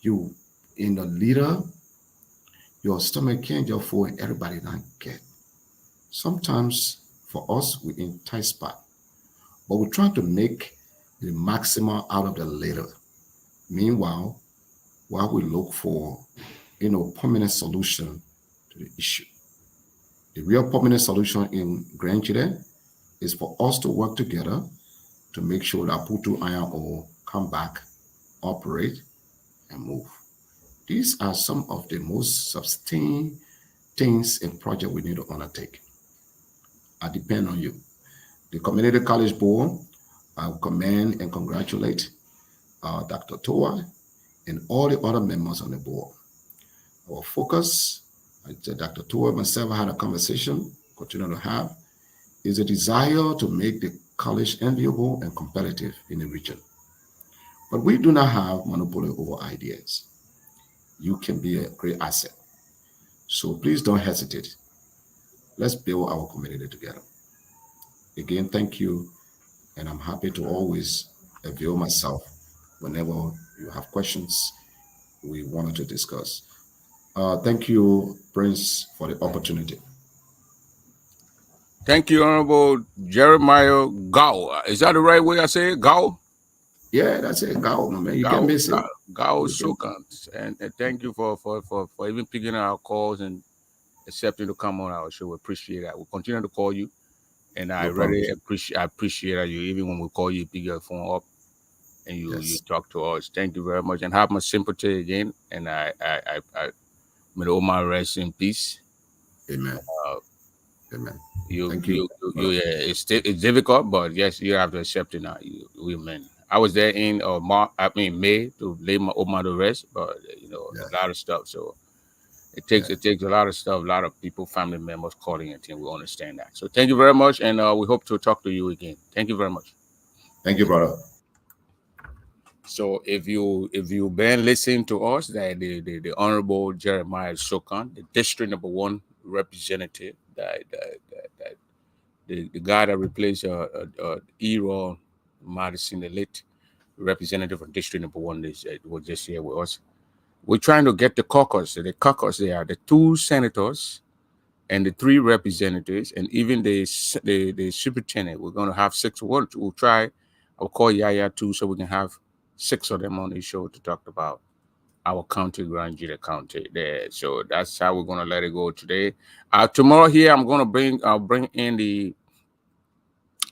you, in a leader, your stomach can't just full and everybody not get. Sometimes for us, we entice back, but we're trying to make the maximum out of the little. Meanwhile, while we look for, permanent solution to the issue. The real permanent solution in grandchildren is for us to work together to make sure that Putu Iron Ore come back, operate, and move. These are some of the most sustained things and project we need to undertake. I depend on you. The Community College Board, I commend and congratulate Dr. Toa and all the other members on the board. Our focus, Dr. Toa and myself had a conversation. continue to have is a desire to make the college enviable and competitive in the region. But we do not have monopoly over ideas. You can be a great asset. So please don't hesitate. Let's build our community together. Again, thank you. And I'm happy to always avail myself whenever you have questions we wanted to discuss. Thank you, Prince, for the opportunity. Thank you, Honorable Jeremiah Gao. Is that the right way I say it? Gao? Yeah, that's it. Gao, my man. You can miss it. Gao Sokan. And thank you for even picking our calls and accepting to come on our show. We appreciate that. We'll continue to call you. And I really appreciate you. Even when we call you, pick your phone up and you talk to us. Thank you very much. And have my sympathy again. And I may all my rest in peace. Amen. Amen. Thank you. It's difficult, but yes, you have to accept it now. We men. I was there in May to lay my Oma to rest, but a lot of stuff. So it takes a lot of stuff, a lot of people, family members calling and we understand that. So thank you very much, and we hope to talk to you again. Thank you very much. Thank you, brother. So if you've been listening to us, that the Honorable Jeremiah Sokan, the District Number 1 representative, the guy that replaced Errol Madison, the late representative of District Number 1, was just here with us. We're trying to get the caucus. The caucus, they are the 2 senators and the 3 representatives, and even the superintendent. We're going to have 6. We'll try. I'll call Yaya too, so we can have 6 of them on the show to talk about our county, Grand Juda County there. So that's how we're going to let it go today. Tomorrow here, I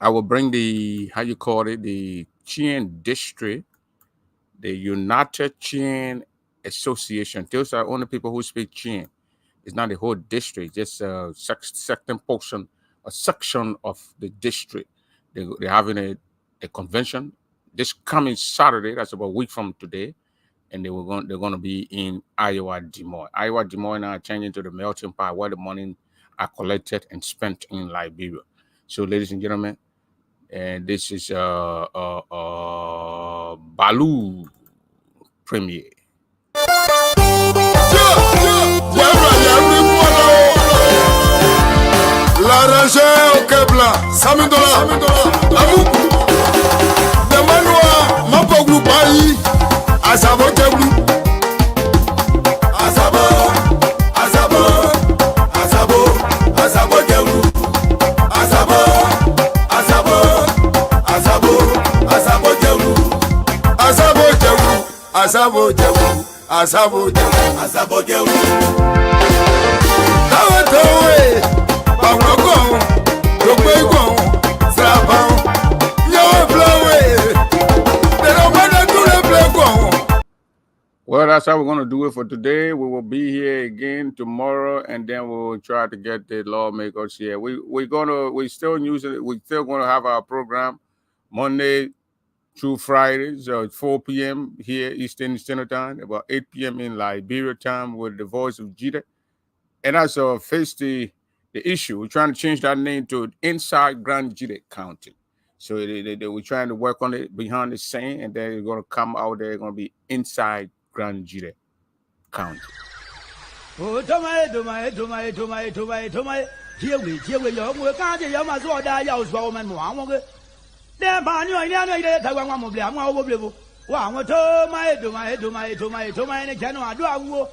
will bring the the Chien District, the United Chien Association. Those are only people who speak Chien. It's not the whole district, just a certain portion, a section of the district. They're having a convention this coming Saturday. That's about a week from today. And they're going to be in Iowa, Des Moines. Iowa, Des Moines are changing to the melting pot where the money are collected and spent in Liberia. So, ladies and gentlemen, and this is Balu Premier. Asabo jeblu Asabo jeblu Asabo jeblu Asabo jeblu Tawe Bawoko Dokwegon Sraban Yo flowe Well, that's how we're going to do it for today. We will be here again tomorrow, and then we'll try to get the lawmakers here. We're still going to have our program Monday through Friday, so 4 p.m. here Eastern Standard Time, about 8 p.m. in Liberia time with the Voice of Juda. And also face the issue. We're trying to change that name to Inside Grand Juda County. So we're trying to work on it behind the scene, and then it's going to come out there. It's going to be Inside Grand Juda County. Oh, tomai. Here we young work out the Yamazo die out woman. Then Banyo, I know that one will be a more blue. One to my Cano, do I go?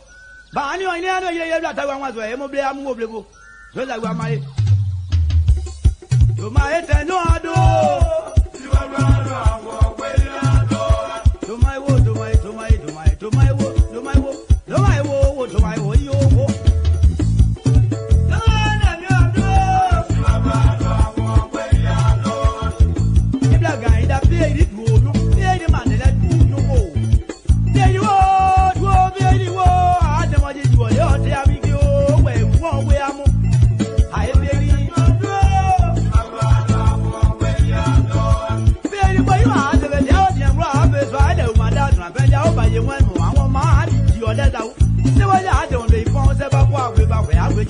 Banyo, I know that one was a more blue. Well, I want my. To my head, no, I do. You are to my wood, to my wood, to my wood, to my wood, to my wood, you go. If that guy that paid it, no, pay the money that you know. There you are, there you are. I don't want you to go out there, we go away, one way I'm. I pay you. You went on my you are that out. Never had only phones ever walk without where I would